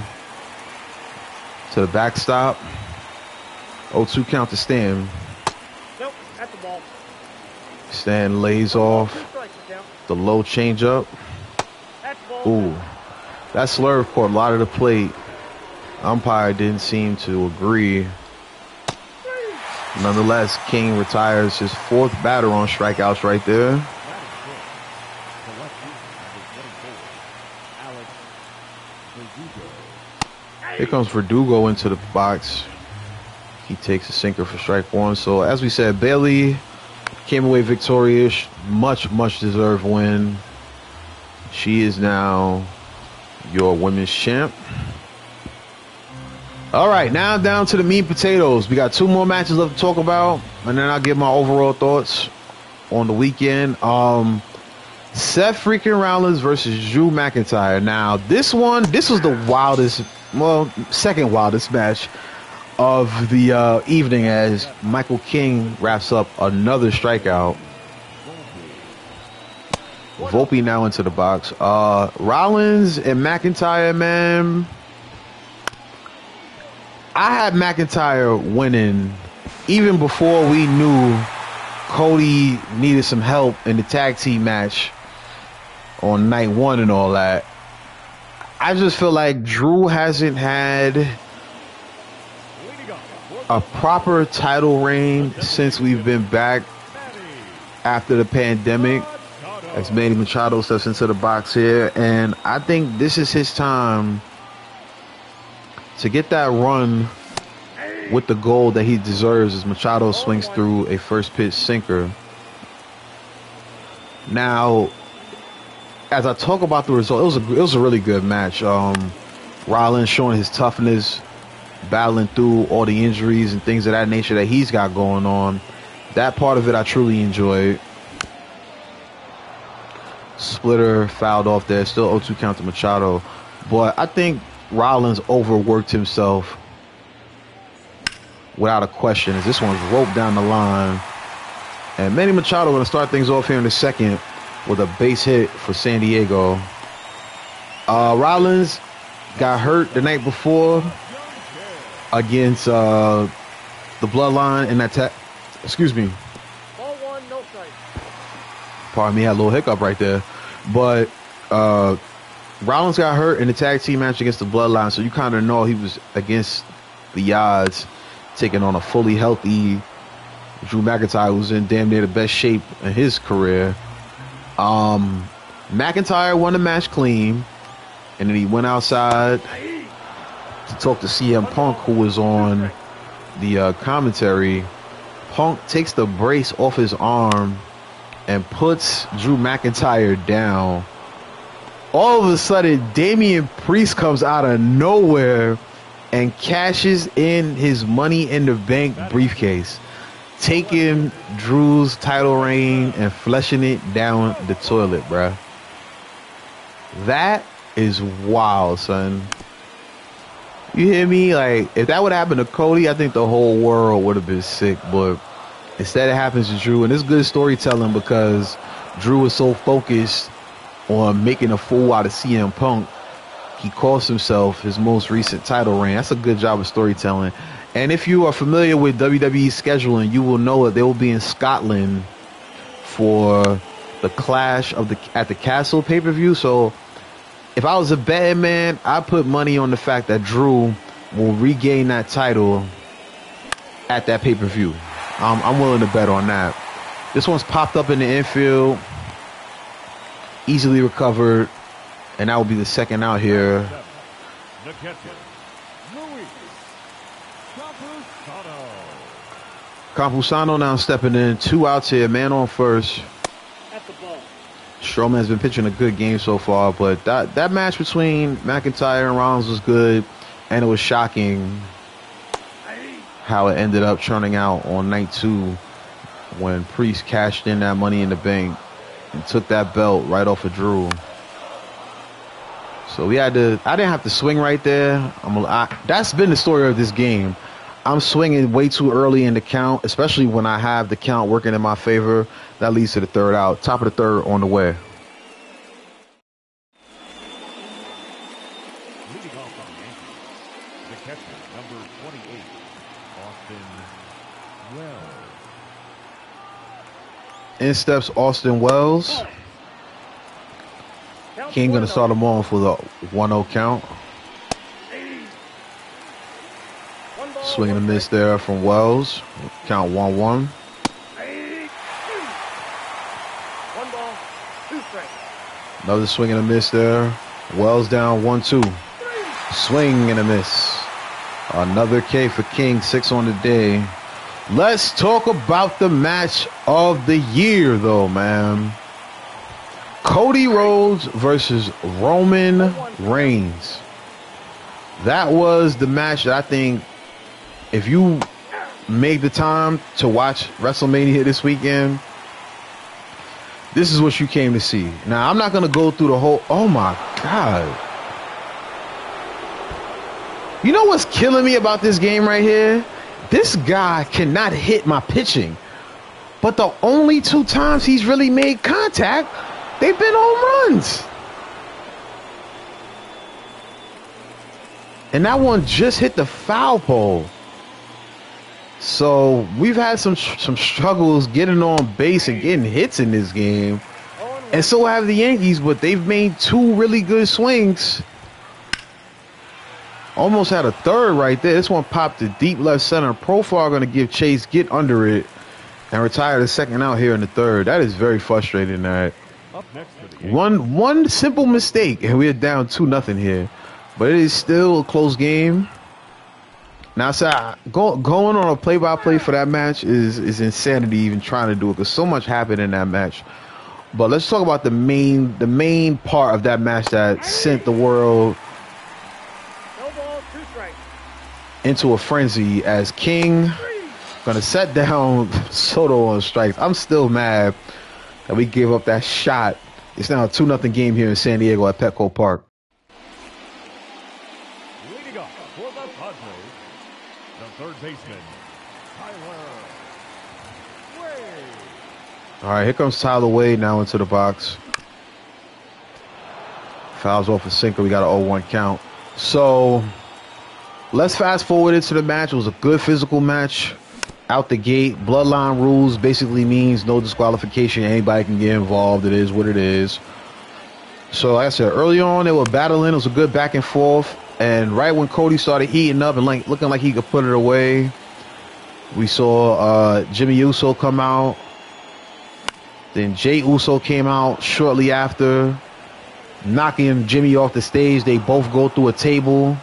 to the backstop. 0-2 count to Stanton. Nope, that's the ball. Stanton lays off the low changeup. Ooh, that slurve caught a lot of the plate. Umpire didn't seem to agree. Nonetheless, King retires his fourth batter on strikeouts right there. Here comes Verdugo into the box. He takes a sinker for strike one. So, as we said, Bayley came away victorious. Much deserved win. She is now your women's champ. All right, now down to the meat and potatoes. We got two more matches left to talk about, and then I'll give my overall thoughts on the weekend. Seth freaking Rollins versus Drew McIntyre. Now, this was the wildest, well, second wildest match of the evening as Michael King wraps up another strikeout. Volpe now into the box. Rollins and McIntyre, man. I had McIntyre winning even before we knew Cody needed some help in the tag team match on night one and all that. I just feel like Drew hasn't had a proper title reign since we've been back after the pandemic. As Manny Machado steps into the box here, and I think this is his time to get that run with the goal that he deserves as Machado swings through a first pitch sinker. Now, as I talk about the result, it was a really good match. Rollins showing his toughness, battling through all the injuries and things of that nature that he's got going on. That part of it I truly enjoyed. splitter fouled off there. Still 0-2 count to Machado. But I think Rollins overworked himself without a question, as this one's roped down the line. And Manny Machado going to start things off here in the second with a base hit for San Diego. Rollins got hurt the night before against the Bloodline in that excuse me. Ball one, no strike. Pardon me, had a little hiccup right there. But Rollins got hurt in the tag team match against the Bloodline, so you kind of know he was against the odds, taking on a fully healthy Drew McIntyre, who's in damn near the best shape in his career. McIntyre won the match clean, and then he went outside to talk to CM Punk, who was on the commentary. Punk takes the brace off his arm and puts Drew McIntyre down. All of a sudden, Damian Priest comes out of nowhere and cashes in his Money in the Bank briefcase, taking Drew's title reign and flushing it down the toilet, bruh. That is wild, son. You hear me? Like, if that would happen to Cody, I think the whole world would have been sick. But instead, it happens to Drew, and it's good storytelling because Drew was so focused on making a fool out of CM Punk, he cost himself his most recent title reign. That's a good job of storytelling. And if you are familiar with WWE scheduling, you will know that they will be in Scotland for the Clash of at the Castle pay-per-view. So if I was a betting man, I put money on the fact that Drew will regain that title at that pay-per-view. I'm willing to bet on that. This one's popped up in the infield, easily recovered, and that will be the second out here. Campusano now stepping in. 2 outs here. Man on first. At the ball. Strowman has been pitching a good game so far, but that match between McIntyre and Rollins was good, and it was shocking how it ended up turning out on night 2 when Priest cashed in that Money in the Bank and took that belt right off of Drew. So I didn't have to swing right there. That's been the story of this game. I'm swinging way too early in the count, especially when I have the count working in my favor. That leads to the third out. Top of the third on the way. Leading off on the Yankees, the catcher, number 28, Austin Wells. In steps Austin Wells. King going to start him off with a 1-0 count. Swing and a miss there from Wells. Count 1-1. 1 ball, 2 strikes. Another swing and a miss there. Wells down 1-2. Swing and a miss. Another K for King, 6 on the day. Let's talk about the match of the year, though, man. Cody Rhodes versus Roman Reigns. That was the match that I think, if you make the time to watch WrestleMania this weekend, this is what you came to see. Now, I'm not going to go through the whole... Oh, my God. You know what's killing me about this game right here? This guy cannot hit my pitching. But the only 2 times he's really made contact, they've been home runs. And that one just hit the foul pole. So we've had some struggles getting on base and getting hits in this game. And so have the Yankees, but they've made 2 really good swings. Almost had a third right there. This one popped to deep left center. Profar going to give chase, get under it, and retire the second out here in the third. That is very frustrating. That one simple mistake, and we're down 2-0 here. But it is still a close game. Now, going on a play-by-play for that match is insanity, even trying to do it, because so much happened in that match. But let's talk about the main part of that match that sent the world into a frenzy, as King gonna set down Soto on strikes. I'm still mad that we gave up that shot It's now a 2-0 game here in San Diego at Petco Park. Leading up for the Padres, the third baseman, Tyler Wade. All right, here comes Tyler Wade now into the box. Fouls off a sinker. We got an 0-1 count. So let's fast forward into the match. It was a good physical match. Out the gate, bloodline rules basically means no disqualification. Anybody can get involved. It is what it is. So like I said, early on they were battling. It was a good back and forth. And right when Cody started heating up and like looking like he could put it away, we saw Jimmy Uso come out. Then Jay Uso came out shortly after, knocking Jimmy off the stage. They both go through a table.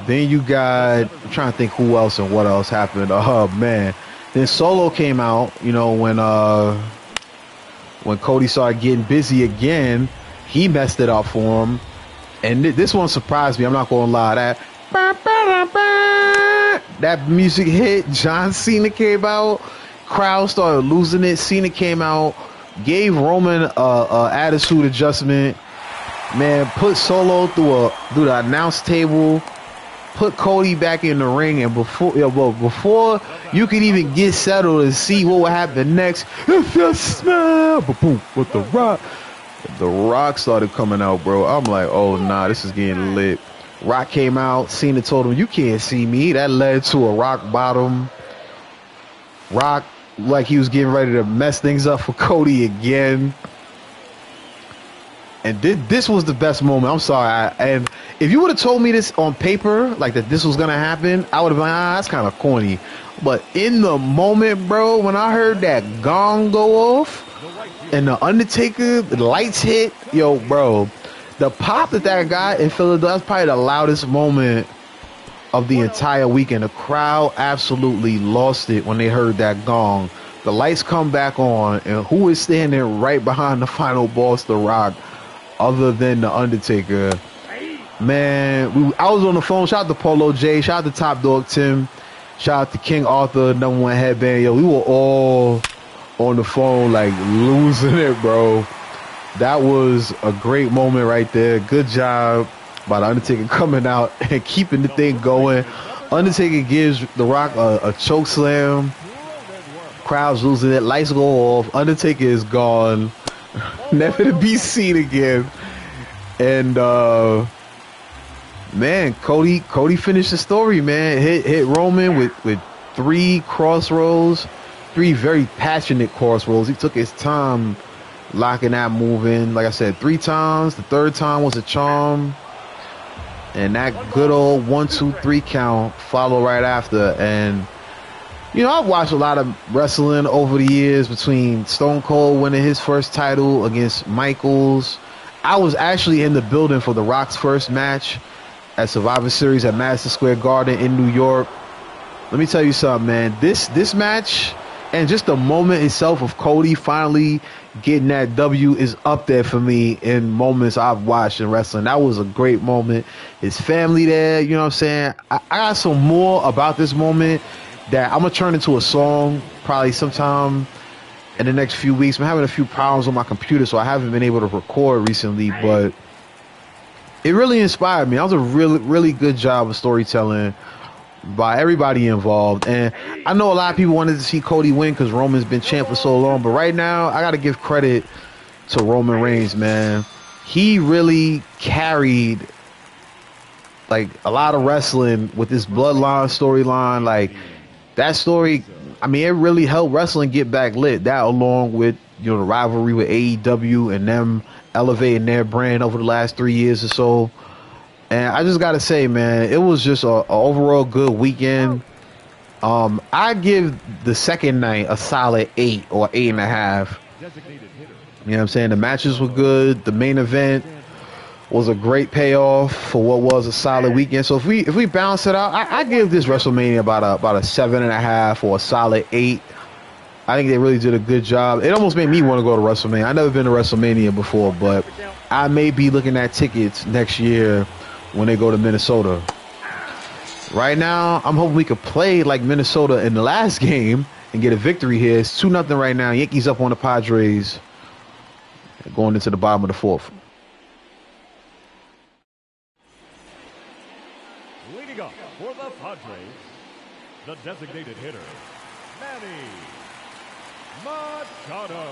Then you got, I'm trying to think who else and what else happened. Oh man. Then Solo came out, you know, when Cody started getting busy again, he messed it up for him. And this one surprised me, I'm not gonna lie. That music hit, John Cena came out, crowd started losing it. Cena came out, gave Roman a attitude adjustment, man, put Solo through the announce table, put Cody back in the ring, and before you could even get settled and see what would happen next, if you smell, boom, with the Rock started coming out, bro. I'm like, oh nah, this is getting lit. Rock came out, Cena told him, you can't see me. That led to a rock bottom. Rock, like he was getting ready to mess things up for Cody again. And this was the best moment. I'm sorry. And if you would have told me this on paper, like that this was going to happen, I would have been like, that's kind of corny. But in the moment, bro, when I heard that gong go off and the Undertaker, the lights hit, yo, bro, the pop that got in Philadelphia was probably the loudest moment of the entire weekend. The crowd absolutely lost it when they heard that gong. The lights come back on, and who is standing right behind the final boss, The Rock, other than the Undertaker? Man, I was on the phone. Shout out to Polo J, shout out to Top Dog Tim, shout out to King Arthur, #1 headband. Yo, we were all on the phone like losing it, bro. That was a great moment right there. Good job by the Undertaker coming out and keeping the thing going. Undertaker gives The Rock a choke slam. Crowd's losing it. Lights go off. Undertaker is gone. Never to be seen again. And man, Cody finished the story, man. Hit Roman with 3 crossroads, 3 very passionate crossroads. He took his time locking that move in. Like I said, 3 times. The 3rd time was a charm. And that good old 1, 2, 3 count followed right after. And you know, I've watched a lot of wrestling over the years, between Stone Cold winning his first title against Michaels. I was actually in the building for The Rock's first match at Survivor Series at Madison Square Garden in New York. Let me tell you something, man. This match and just the moment itself of Cody finally getting that W is up there for me in moments I've watched in wrestling. That was a great moment. His family there, you know what I'm saying? I got some more about this moment that I'm going to turn into a song probably sometime in the next few weeks. I'm having a few problems on my computer, so I haven't been able to record recently, but it really inspired me. That was a really, really good job of storytelling by everybody involved. And I know a lot of people wanted to see Cody win because Roman's been champ for so long, but right now I got to give credit to Roman Reigns, man. He really carried like a lot of wrestling with this bloodline storyline. Like, that story, I mean, it really helped wrestling get back lit. That, along with, you know, the rivalry with AEW and them elevating their brand over the last 3 years or so. And I just got to say, man, it was just a overall good weekend. I give the second night a solid 8 or 8.5. You know what I'm saying? The matches were good. The main event was a great payoff for what was a solid weekend. So if we balance it out, I give this WrestleMania about a 7.5 or a solid 8. I think they really did a good job. It almost made me want to go to WrestleMania. I've never been to WrestleMania before, but I may be looking at tickets next year when they go to Minnesota. Right now, I'm hoping we could play like Minnesota in the last game and get a victory here. It's 2-0 right now. Yankees up on the Padres going into the bottom of the fourth. Leading up for the Padres, the designated hitter, Manny Machado.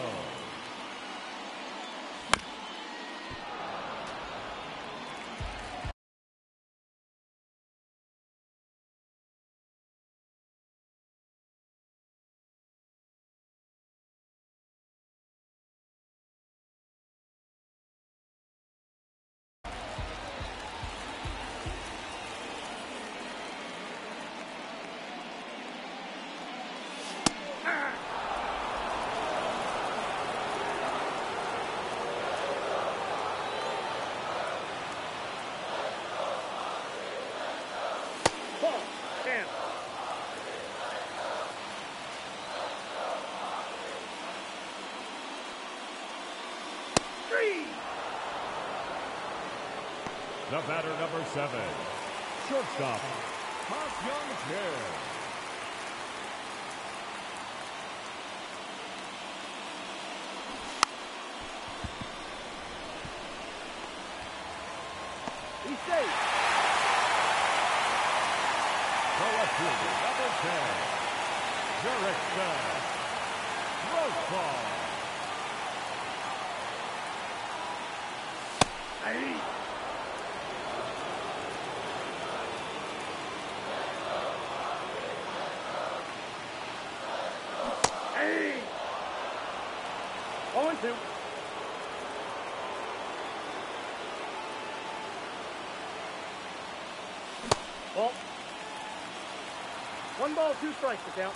Ball. Down. Three. The batter, number 7, shortstop, Young Chair. He's safe. The left fielder, number 10, Derek Bell. Gross ball. Hey. Hey. 0-2. Ball. 1 ball, 2 strikes to count.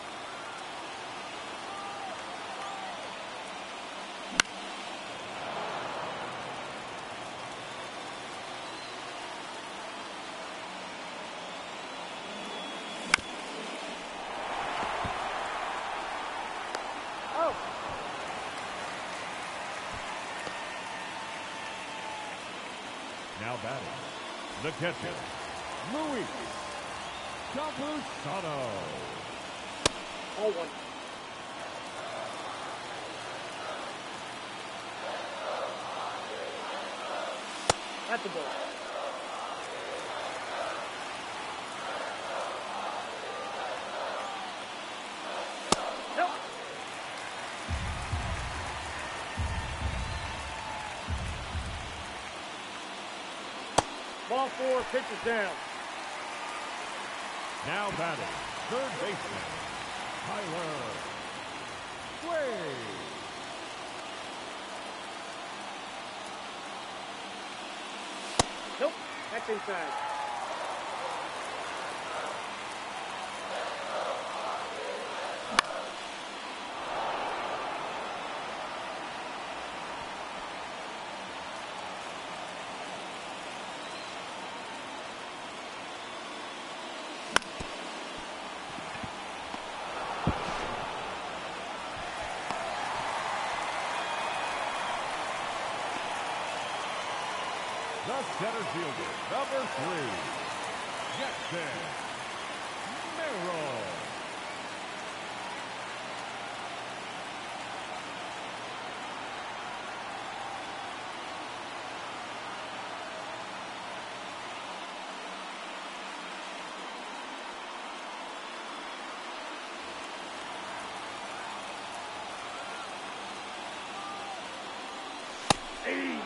Oh. Now batting, the catcher, Luis Campusano. 0-1. At the ball. Nope. Ball 4, pitch is down. Now batting, third baseman, Tyler Wade. Nope. That's inside. The center fielder, number 3, Jackson Merrill. Hey.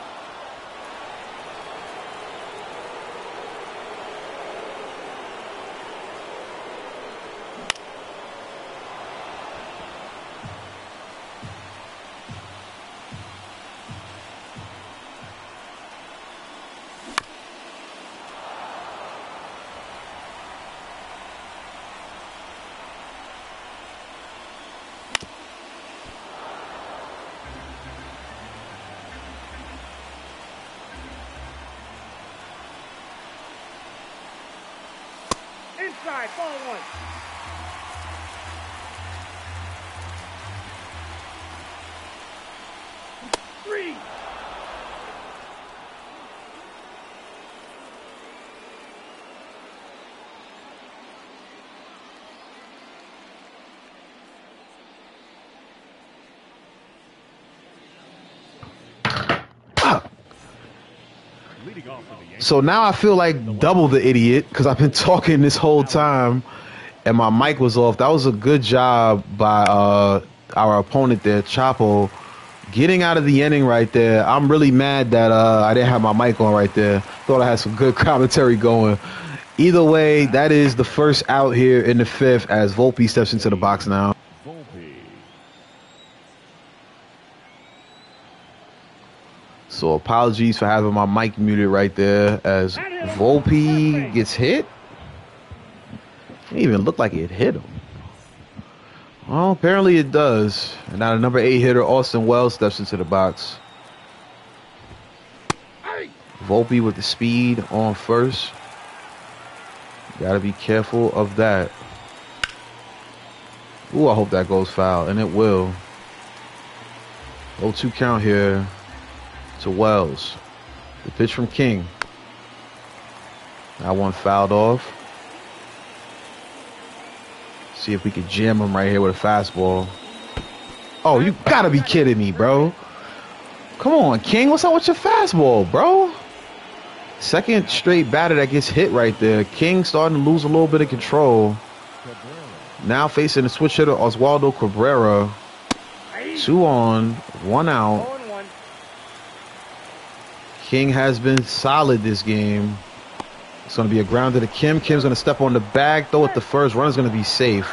Inside, ball 1. Three. So now I feel like double the idiot because I've been talking this whole time and my mic was off. That was a good job by our opponent there, Chapo, getting out of the inning right there. I'm really mad that I didn't have my mic on right there. Thought I had some good commentary going. Either way, that is the first out here in the fifth as Volpe steps into the box now. So apologies for having my mic muted right there as Volpe gets hit. It didn't even look like it hit him. Well, apparently it does. And now the number 8 hitter, Austin Wells, steps into the box. Volpe with the speed on first. Gotta be careful of that. Ooh, I hope that goes foul, and it will. 0-2 count here to Wells. The pitch from King. That one fouled off. See if we can jam him right here with a fastball. Oh, you gotta be kidding me, bro. Come on, King. What's up with your fastball, bro? Second straight batter that gets hit right there. King starting to lose a little bit of control. Now facing the switch hitter, Oswaldo Cabrera. 2 on, 1 out. King has been solid this game. It's going to be a grounder to Kim. Kim's going to step on the bag, throw it to first. Runner's going to be safe.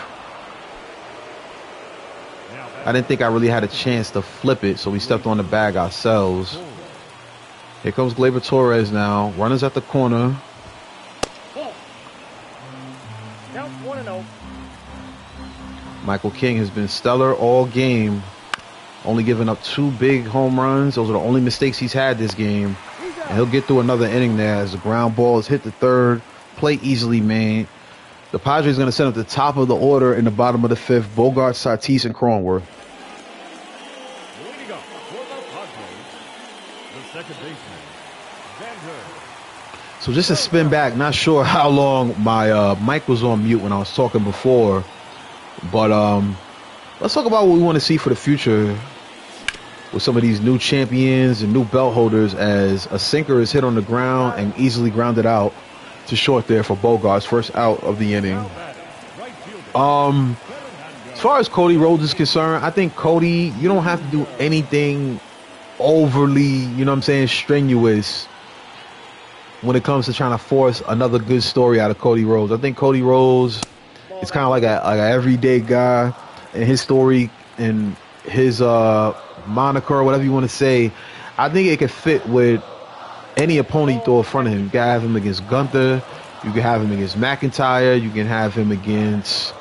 I didn't think I really had a chance to flip it, so we stepped on the bag ourselves. Here comes Gleyber Torres now. Runners at the corner. Michael King has been stellar all game. Only giving up 2 big home runs. Those are the only mistakes he's had this game. And he'll get through another inning there as the ground ball is hit the third. Play easily made. The Padres going to send up the top of the order in the bottom of the fifth. Bogart, Tatis, and Cronenworth. So just to spin back, not sure how long my mic was on mute when I was talking before. But let's talk about what we want to see for the future with some of these new champions and new belt holders as a sinker is hit on the ground and easily grounded out to short there for Bogart's first out of the inning. As far as Cody Rhodes is concerned, I think Cody, you don't have to do anything overly, you know what I'm saying, strenuous when it comes to trying to force another good story out of Cody Rhodes. I think Cody Rhodes is kind of like an everyday guy, and his story and his moniker or whatever you want to say, I think it could fit with any opponent you throw in front of him. You can have him against Gunther, you can have him against McIntyre, you can have him against,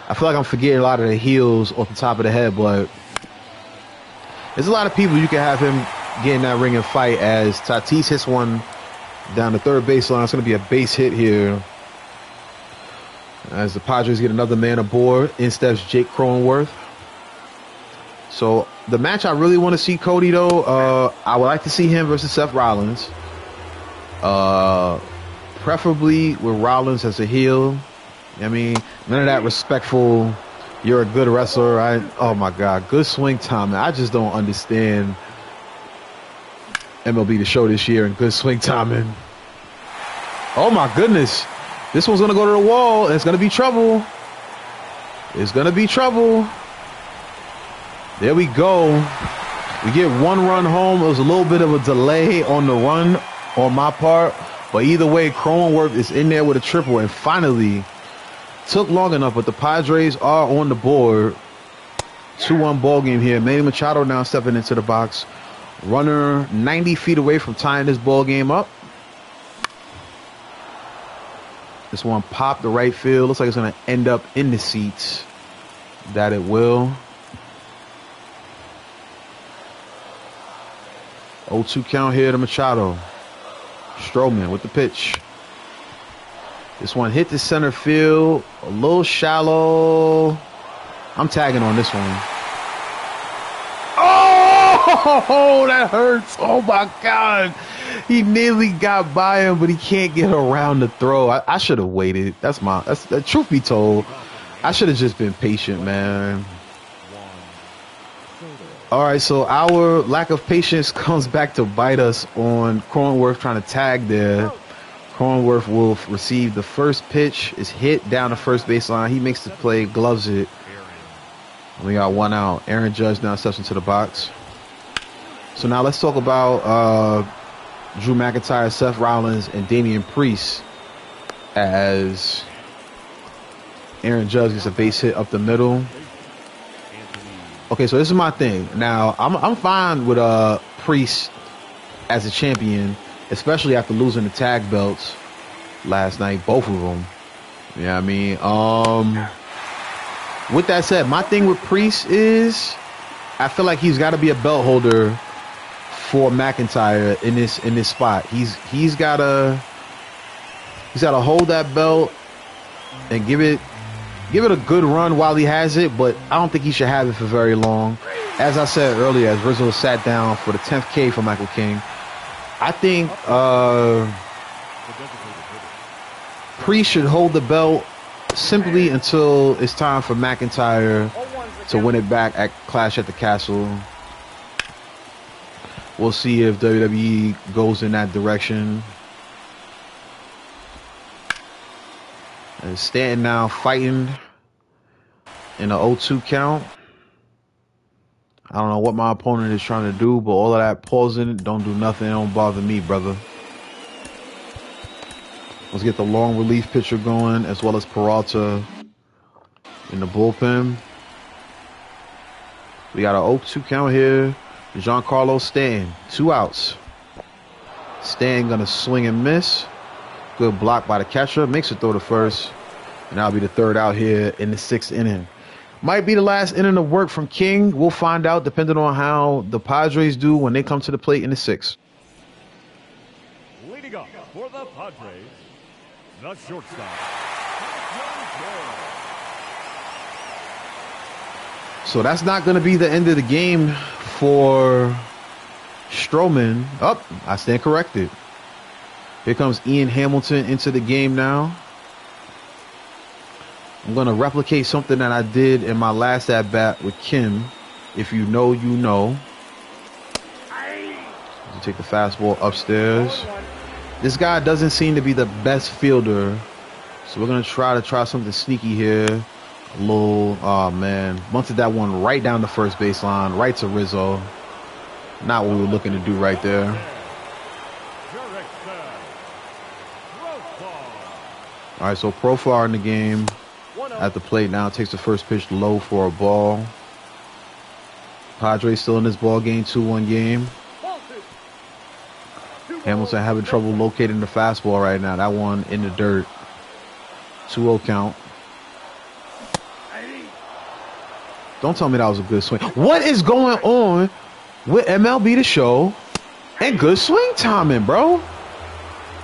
I feel like I'm forgetting a lot of the heels off the top of the head, but there's a lot of people you can have him get in that ring and fight as Tatis hits one down the third baseline. It's going to be a base hit here as the Padres get another man aboard. In steps Jake Cronenworth. So the match I really want to see Cody, though, I would like to see him versus Seth Rollins. Preferably with Rollins as a heel. I mean, none of that respectful, you're a good wrestler. Oh, my God. Good swing timing. I just don't understand MLB The Show this year and good swing timing. Oh, my goodness. This one's going to go to the wall, and it's going to be trouble. It's going to be trouble. There we go. We get 1 run home. It was a little bit of a delay on the run on my part. But either way, Cronenworth is in there with a triple. And finally, took long enough. But the Padres are on the board. 2-1 ball game here. Manny Machado now stepping into the box. Runner 90 feet away from tying this ball game up. This one popped the right field. Looks like it's going to end up in the seats. That it will. 0-2 count here to Machado. Stroman with the pitch. This one hit the center field. A little shallow. I'm tagging on this one. Oh, that hurts. Oh, my God. He nearly got by him, but he can't get around the throw. I should have waited. That's truth be told. I should have just been patient, man. All right, so our lack of patience comes back to bite us on Cronenworth trying to tag there. Cronenworth will receive the first pitch, is hit down the first baseline. He makes the play, gloves it. We got one out. Aaron Judge now steps into the box. So now let's talk about Drew McIntyre, Seth Rollins, and Damian Priest as Aaron Judge gets a base hit up the middle. Okay, so this is my thing. Now, I'm fine with Priest as a champion, especially after losing the tag belts last night, both of them. You know what I mean? With that said, my thing with Priest is I feel like he's got to be a belt holder for McIntyre in this spot. He's gotta hold that belt and give it a good run while he has it, but I don't think he should have it for very long. As I said earlier, as Rizzo sat down for the 10th K for Michael King, I think Priest should hold the belt simply until it's time for McIntyre to win it back at Clash at the Castle. We'll see if WWE goes in that direction. And Stanton now fighting in an 0-2 count. I don't know what my opponent is trying to do, but all of that pausing, don't do nothing. It don't bother me, brother. Let's get the long relief pitcher going, as well as Peralta in the bullpen. We got an 0-2 count here. Giancarlo Stanton, 2 outs. Stanton gonna swing and miss. Good block by the catcher. Makes it throw to first. And that'll be the 3rd out here in the 6th inning. Might be the last inning of work from King. We'll find out depending on how the Padres do when they come to the plate in the 6th. Leading up for the Padres, the shortstop. So that's not going to be the end of the game for Strowman. Oh, I stand corrected. Here comes Ian Hamilton into the game now. I'm going to replicate something that I did in my last at-bat with Kim. If you know, you know. Take the fastball upstairs. This guy doesn't seem to be the best fielder. So we're going to try something sneaky here. A little, oh man. Bunted that one right down the first baseline, right to Rizzo. Not what we were looking to do right there. All right, so Profar in the game at the plate now, takes the first pitch low for a ball. Padres still in this ball game, 2-1 game. Hamilton having trouble locating the fastball right now. That one in the dirt. 2-0 count. Don't tell me that was a good swing. What is going on with MLB The Show and good swing timing, bro?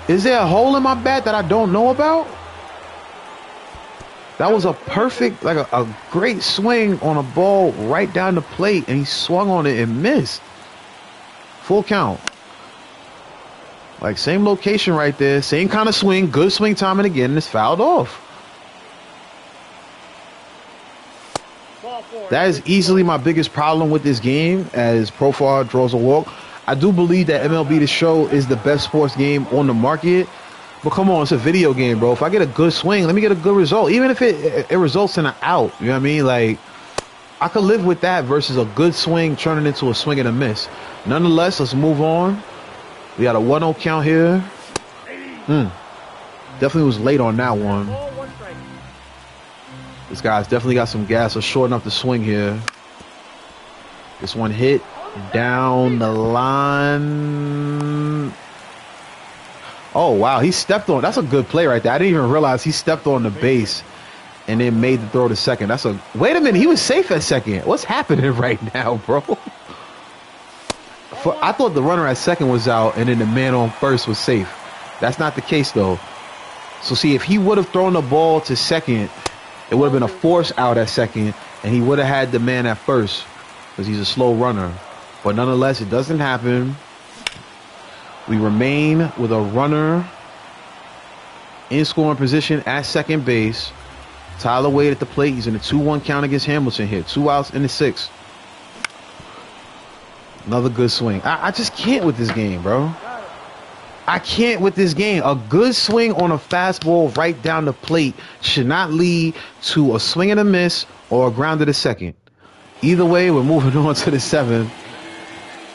Is there a hole in my bat that I don't know about? That was a perfect, like a great swing on a ball right down the plate, and he swung on it and missed. Full count. Like, same location right there, same kind of swing, good swing timing again, and it's fouled off. That is easily my biggest problem with this game, as Profar draws a walk. I do believe that MLB The Show is the best sports game on the market. But come on, it's a video game, bro. If I get a good swing, let me get a good result. Even if it results in an out, you know what I mean? Like, I could live with that versus a good swing turning into a swing and a miss. Nonetheless, let's move on. We got a 1-0 count here. Definitely was late on that one. This guy's definitely got some gas. So short enough to swing here. This one hit down the line. Oh, wow. He stepped on. That's a good play right there. I didn't even realize he stepped on the base and then made the throw to second. That's a. Wait a minute. He was safe at second. What's happening right now, bro? I thought the runner at second was out and then the man on first was safe. That's not the case, though. So, see, if he would have thrown the ball to second, it would have been a force out at second, and he would have had the man at first because he's a slow runner. But nonetheless, it doesn't happen. We remain with a runner in scoring position at second base. Tyler Wade at the plate. He's in a 2-1 count against Hamilton here. 2 outs in the 6th. Another good swing. I just can't with this game, bro. I can't with this game. A good swing on a fastball right down the plate should not lead to a swing and a miss or a grounded to second. Either way, we're moving on to the 7th.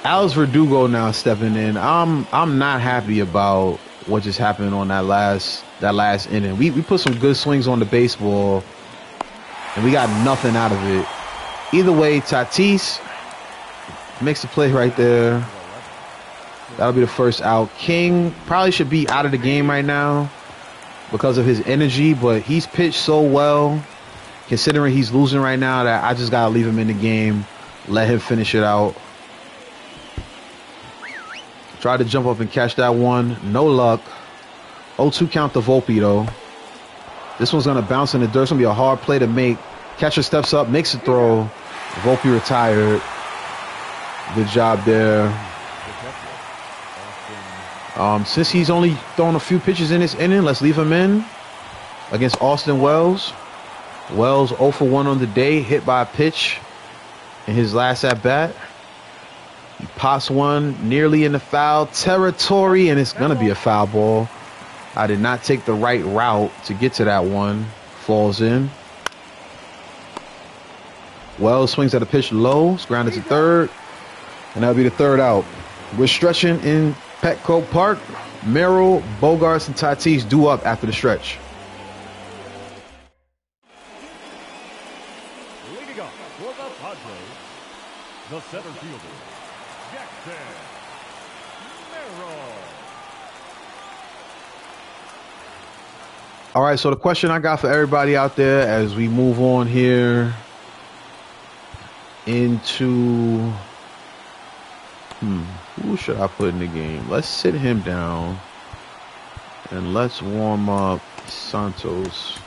Alex Verdugo now stepping in. I'm not happy about what just happened on that last inning. We put some good swings on the baseball, and we got nothing out of it. Either way, Tatis makes the play right there. That'll be the first out. King probably should be out of the game right now because of his energy, but he's pitched so well, considering he's losing right now, that I just got to leave him in the game, let him finish it out. Tried to jump up and catch that one. No luck. 0-2 count to Volpe, though. This one's going to bounce in the dirt. It's going to be a hard play to make. Catcher steps up, makes a throw. Volpe retired. Good job there. Since he's only thrown a few pitches in this inning, let's leave him in against Austin Wells. Wells 0 for 1 on the day, hit by a pitch in his last at-bat. He pops one nearly in the foul territory, and it's going to be a foul ball. I did not take the right route to get to that one. Falls in. Wells swings at a pitch low. It's grounded to third, and that'll be the third out. We're stretching in Petco Park. Merrill, Bogarts, and Tatis due up after the stretch. Leading up for the Padres, the center fielder, Jackson Merrill. All right, so the question I got for everybody out there as we move on here into who should I put in the game? Let's sit him down and let's warm up Santos.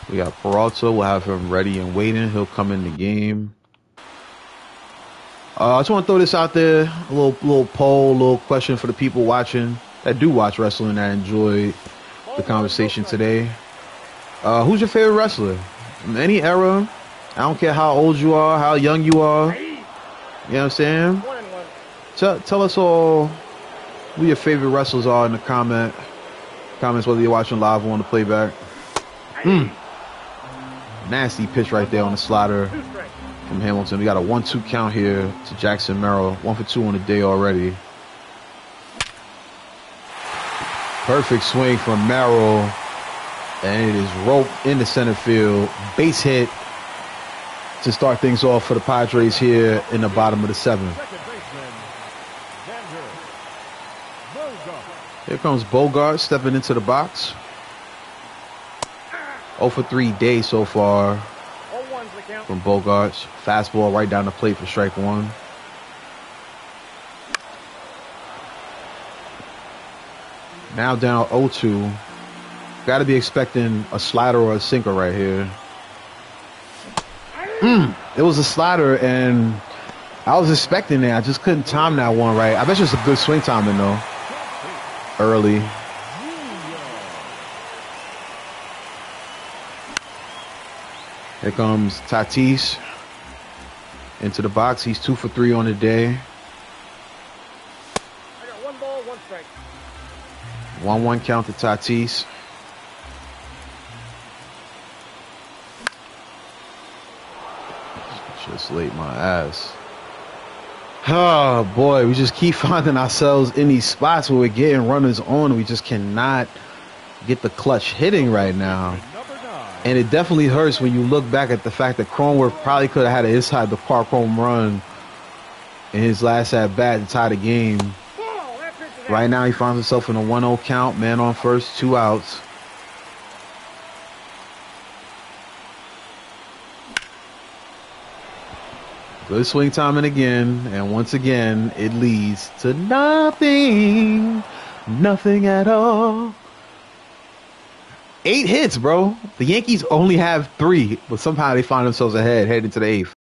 We got Peralta. We'll have him ready and waiting. He'll come in the game. I just want to throw this out there, a little poll, a little question for the people watching that do watch wrestling, that enjoy the conversation today. Who's your favorite wrestler? From any era? I don't care how old you are, how young you are. You know what I'm saying? Tell us all who your favorite wrestlers are in the comments, whether you're watching live or on the playback. Nasty pitch right there on the slider from Hamilton. We got a 1-2 count here to Jackson Merrill. 1 for 2 on the day already. Perfect swing from Merrill, and it is roped into center field. Base hit to start things off for the Padres here in the bottom of the 7th. Here comes Bogart stepping into the box. 0 for 3 day so far from Bogarts. Fastball right down the plate for strike one. Now down 0-2. Got to be expecting a slider or a sinker right here. It was a slider, and I was expecting it. I just couldn't time that one right. I bet you it's a good swing timing, though. Early. Here comes Tatis into the box. He's 2 for 3 on the day. I got 1 ball, 1 strike. 1-1 count to Tatis. Just laid my ass. Oh boy, we just keep finding ourselves in these spots where we're getting runners on. We just cannot get the clutch hitting right now. And it definitely hurts when you look back at the fact that Cronenworth probably could have had an inside the park home run in his last at bat to tie the game. Right now he finds himself in a 1-0 count, man on first, 2 outs. Good swing timing again, and once again it leads to nothing. Nothing at all. 8 hits, bro. The Yankees only have 3, but somehow they find themselves ahead, heading to the 8th.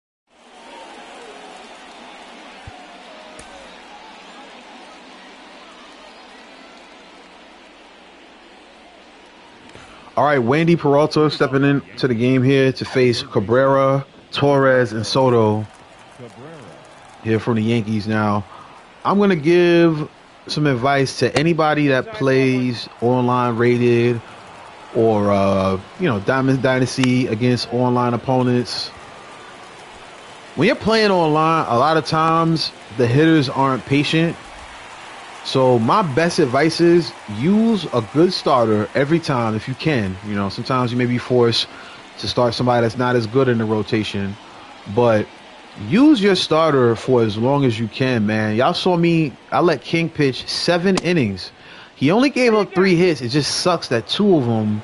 All right, Wandy Peralta stepping into the game here to face Cabrera, Torres, and Soto. here from the Yankees now. I'm going to give some advice to anybody that plays online rated or, Diamond Dynasty against online opponents. When you're playing online, a lot of times the hitters aren't patient. So my best advice is use a good starter every time if you can. Sometimes you may be forced to start somebody that's not as good in the rotation, but use your starter for as long as you can, man. Y'all saw me. I let King pitch 7 innings. He only gave up 3 hits. It just sucks that 2 of them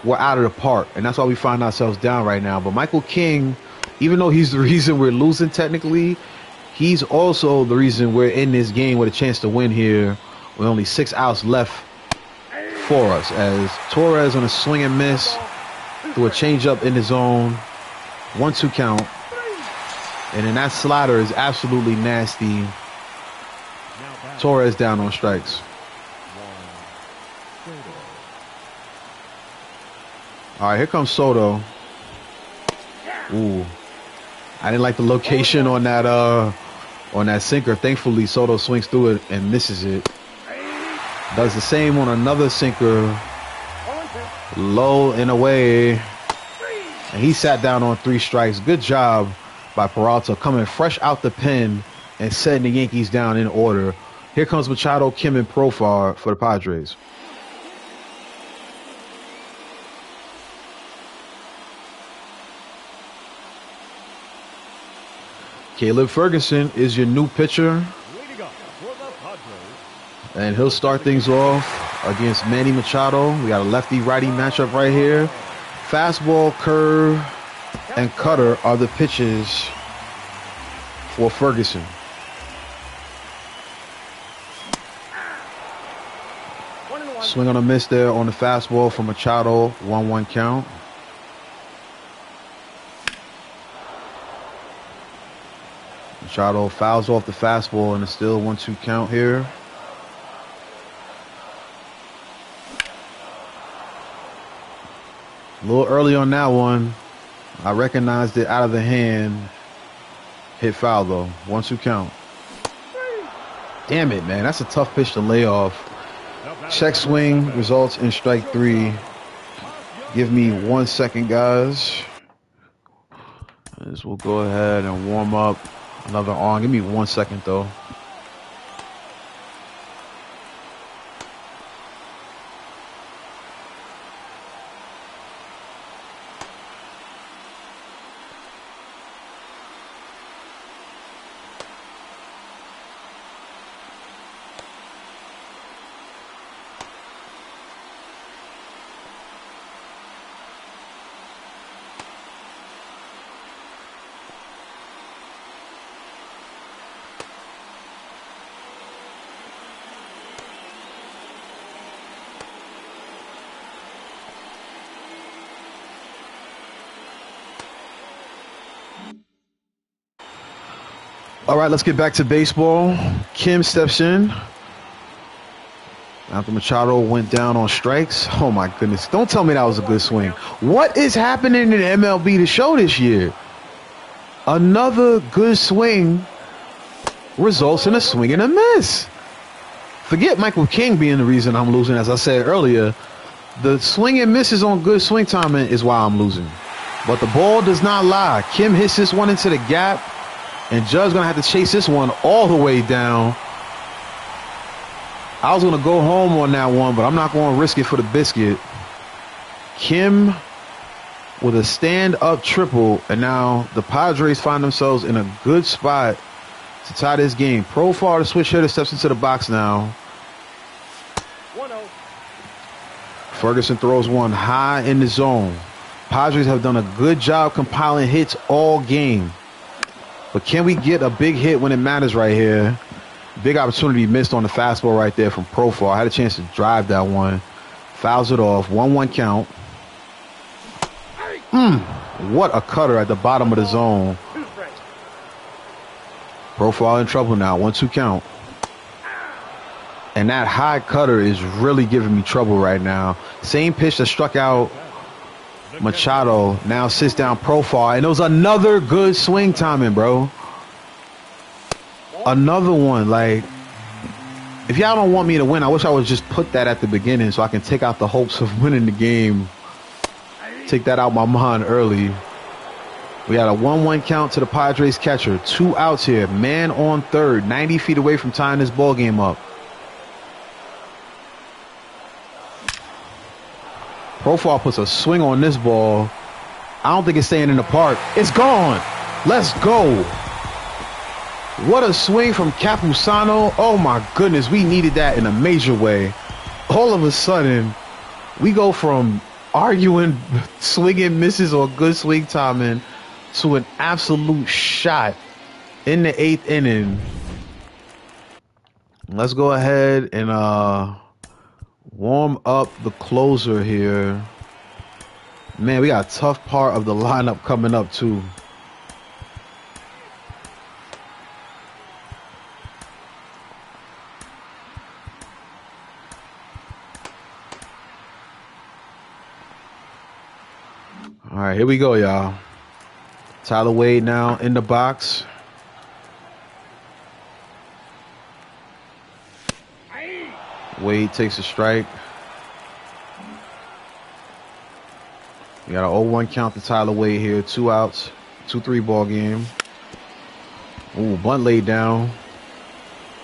were out of the park, and that's why we find ourselves down right now. But Michael King, even though he's the reason we're losing technically, he's also the reason we're in this game with a chance to win here with only 6 outs left for us, as Torres on a swing and miss through a changeup in the zone. 1-2 count. And then that slider is absolutely nasty. Torres down on strikes. All right, here comes Soto. Ooh, I didn't like the location on that sinker. Thankfully, Soto swings through it and misses it. Does the same on another sinker, low and away, and he sat down on 3 strikes. Good job by Peralta, coming fresh out the pen and setting the Yankees down in order. Here comes Machado, Kim, and Profar for the Padres. Caleb Ferguson is your new pitcher, and he'll start things off against Manny Machado. We got a lefty-righty matchup right here. Fastball, curve, and cutter are the pitches for Ferguson. Swing on a miss there on the fastball from Machado. 1-1 count. Machado fouls off the fastball, and it's still 1-2 count here. A little early on that one. I recognized it out of the hand. Hit foul, though. 1-2 count. Damn it, man. That's a tough pitch to lay off. Check swing results in strike 3. Give me 1 second, guys. This will go ahead and warm up another arm. Give me 1 second, though. All right, let's get back to baseball. Kim steps in after Machado went down on strikes. Oh, my goodness. Don't tell me that was a good swing. What is happening in MLB The Show this year? Another good swing results in a swing and a miss. Forget Michael King being the reason I'm losing. As I said earlier, the swing and misses on good swing timing is why I'm losing. But the ball does not lie. Kim hits this one into the gap, and Judge's going to have to chase this one all the way down. I was going to go home on that one, but I'm not going to risk it for the biscuit. Kim with a stand-up triple, and now the Padres find themselves in a good spot to tie this game. Profar, the switch hitter, steps into the box now. 1-0. Ferguson throws one high in the zone. Padres have done a good job compiling hits all game. But can we get a big hit when it matters right here? Big opportunity missed on the fastball right there from Profar. I had a chance to drive that one. Fouls it off. 1-1 count. What a cutter at the bottom of the zone. Profar in trouble now. 1-2 count. And that high cutter is really giving me trouble right now. Same pitch that struck out Machado now sits down Profar, and it was another good swing timing, bro. Another one, like, if y'all don't want me to win, I wish I would just put that at the beginning so I can take out the hopes of winning the game. Take that out my mind early. We got a 1-1 count to the Padres catcher. 2 outs here. Man on third. 90 feet away from tying this ball game up. Profile puts a swing on this ball. I don't think it's staying in the park. It's gone. Let's go. What a swing from Capusano. Oh, my goodness. We needed that in a major way. All of a sudden, we go from arguing swinging misses or good swing timing to an absolute shot in the 8th inning. Let's go ahead and warm up the closer here. Man, we got a tough part of the lineup coming up, too. All right, here we go, y'all. Tyler Wade now in the box. Wade takes a strike. We got an 0-1 count to Tyler Wade here. 2 outs, 2-3 ball game. Ooh, bunt laid down.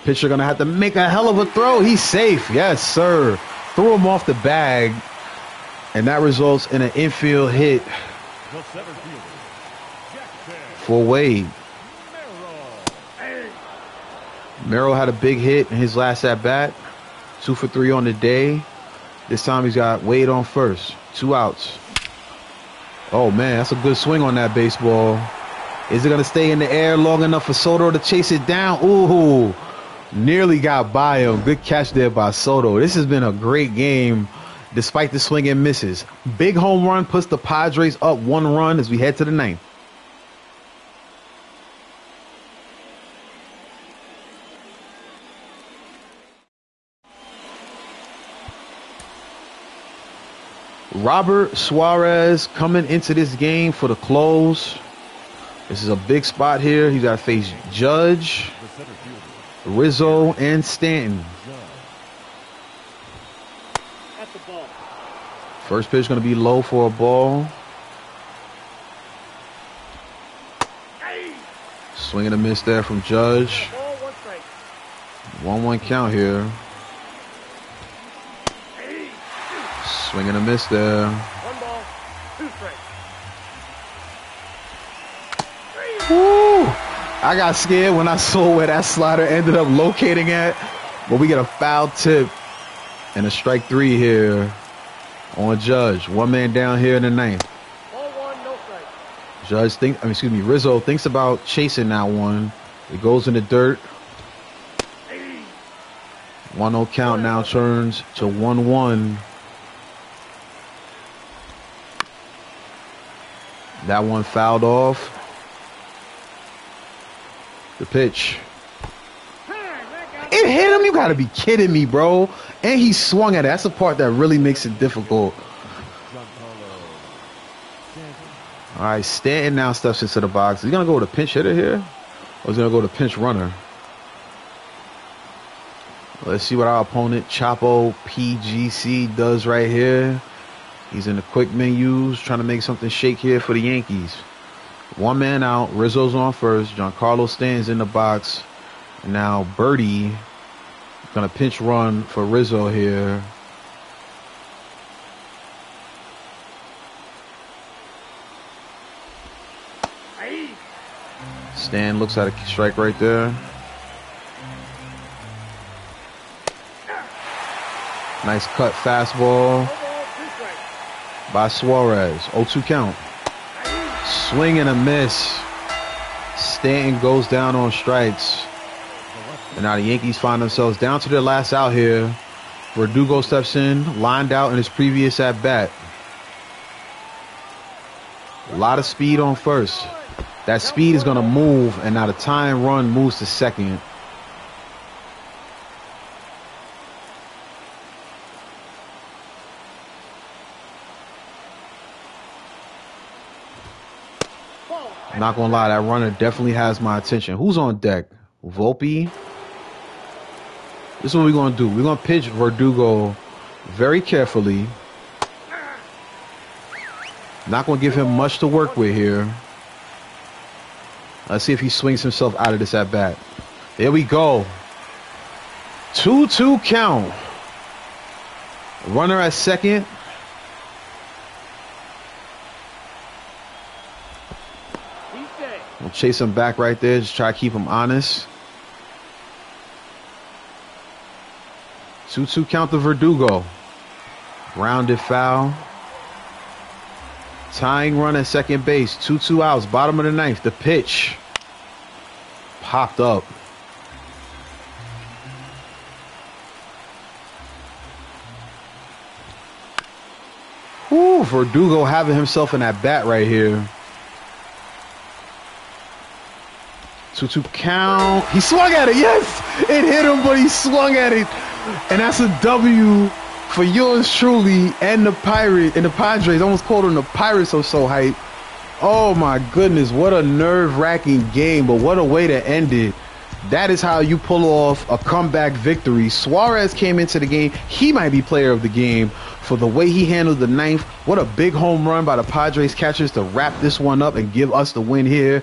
Pitcher gonna have to make a hell of a throw. He's safe. Yes, sir. Threw him off the bag. And that results in an infield hit for Wade. Merrill had a big hit in his last at-bat. 2 for 3 on the day. This time he's got Wade on first. 2 outs. Oh, man, that's a good swing on that baseball. Is it going to stay in the air long enough for Soto to chase it down? Ooh, nearly got by him. Good catch there by Soto. This has been a great game despite the swing and misses. Big home run puts the Padres up 1 run as we head to the 9th. Robert Suarez coming into this game for the close. This is a big spot here. He's got to face Judge, Rizzo, and Stanton. First pitch going to be low for a ball. Swing and a miss there from Judge. 1-1 count here. Swing and a miss there. 1 ball, 2 strikes. Woo! I got scared when I saw where that slider ended up locating at. But we get a foul tip and a strike 3 here on Judge. 1 man down here in the 9th. Ball 1, no strike. Rizzo thinks about chasing that one. It goes in the dirt. 1-0 count now turns to 1-1. That one fouled off. The pitch. It hit him? You gotta be kidding me, bro. And he swung at it. That's the part that really makes it difficult. All right, Stanton now steps into the box. Is he gonna go with a pinch hitter here? Or is he gonna go to pinch runner? Let's see what our opponent, Chapo PGC, does right here. He's in the quick menus, trying to make something shake here for the Yankees. 1 man out. Rizzo's on first. Giancarlo Stanton's in the box. And now Birdie going to pinch run for Rizzo here. Stan looks at a strike right there. Nice cut fastball by Suarez. 0-2 count. Swing and a miss. Stanton goes down on strikes. And now the Yankees find themselves down to their last out here. Verdugo steps in, lined out in his previous at-bat. A lot of speed on first. That speed is going to move, and now the tying run moves to second. Not gonna lie, that runner definitely has my attention. Who's on deck? Volpe. This is what we're going to do. We're going to pitch Verdugo very carefully. Not going to give him much to work with here. Let's see if he swings himself out of this at bat. There we go. 2-2 count. Runner at second. We'll chase him back right there. Just try to keep him honest. 2-2 count to Verdugo. Grounded foul. Tying run at second base. 2-2 outs. Bottom of the ninth. The pitch. Popped up. Woo, Verdugo having himself in that bat right here. 2-2 count. He swung at it. Yes! It hit him, but he swung at it. And that's a W for yours truly and the Padres. I almost called them the Pirates. I'm so hyped. Oh my goodness, what a nerve-wracking game, but what a way to end it. That is how you pull off a comeback victory. Suarez came into the game. He might be player of the game for the way he handled the ninth. What a big home run by the Padres catchers to wrap this one up and give us the win here.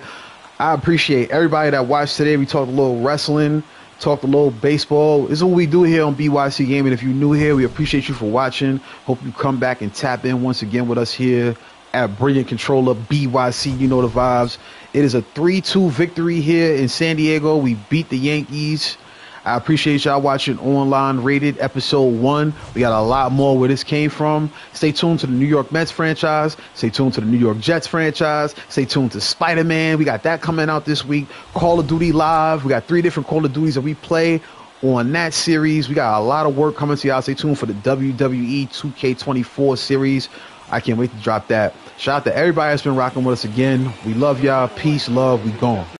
I appreciate everybody that watched today. We talked a little wrestling, talked a little baseball. This is what we do here on BYC Gaming. If you're new here, we appreciate you for watching. Hope you come back and tap in once again with us here at Brilliant Controller BYC. You know the vibes. It is a 3-2 victory here in San Diego. We beat the Yankees. I appreciate y'all watching Online Rated episode 1. We got a lot more where this came from. Stay tuned to the New York Mets franchise. Stay tuned to the New York Jets franchise. Stay tuned to Spider-Man. We got that coming out this week. Call of Duty Live. We got 3 different Call of Duties that we play on that series. We got a lot of work coming to y'all. Stay tuned for the WWE 2K24 series. I can't wait to drop that. Shout out to everybody that's been rocking with us again. We love y'all. Peace, love. We gone.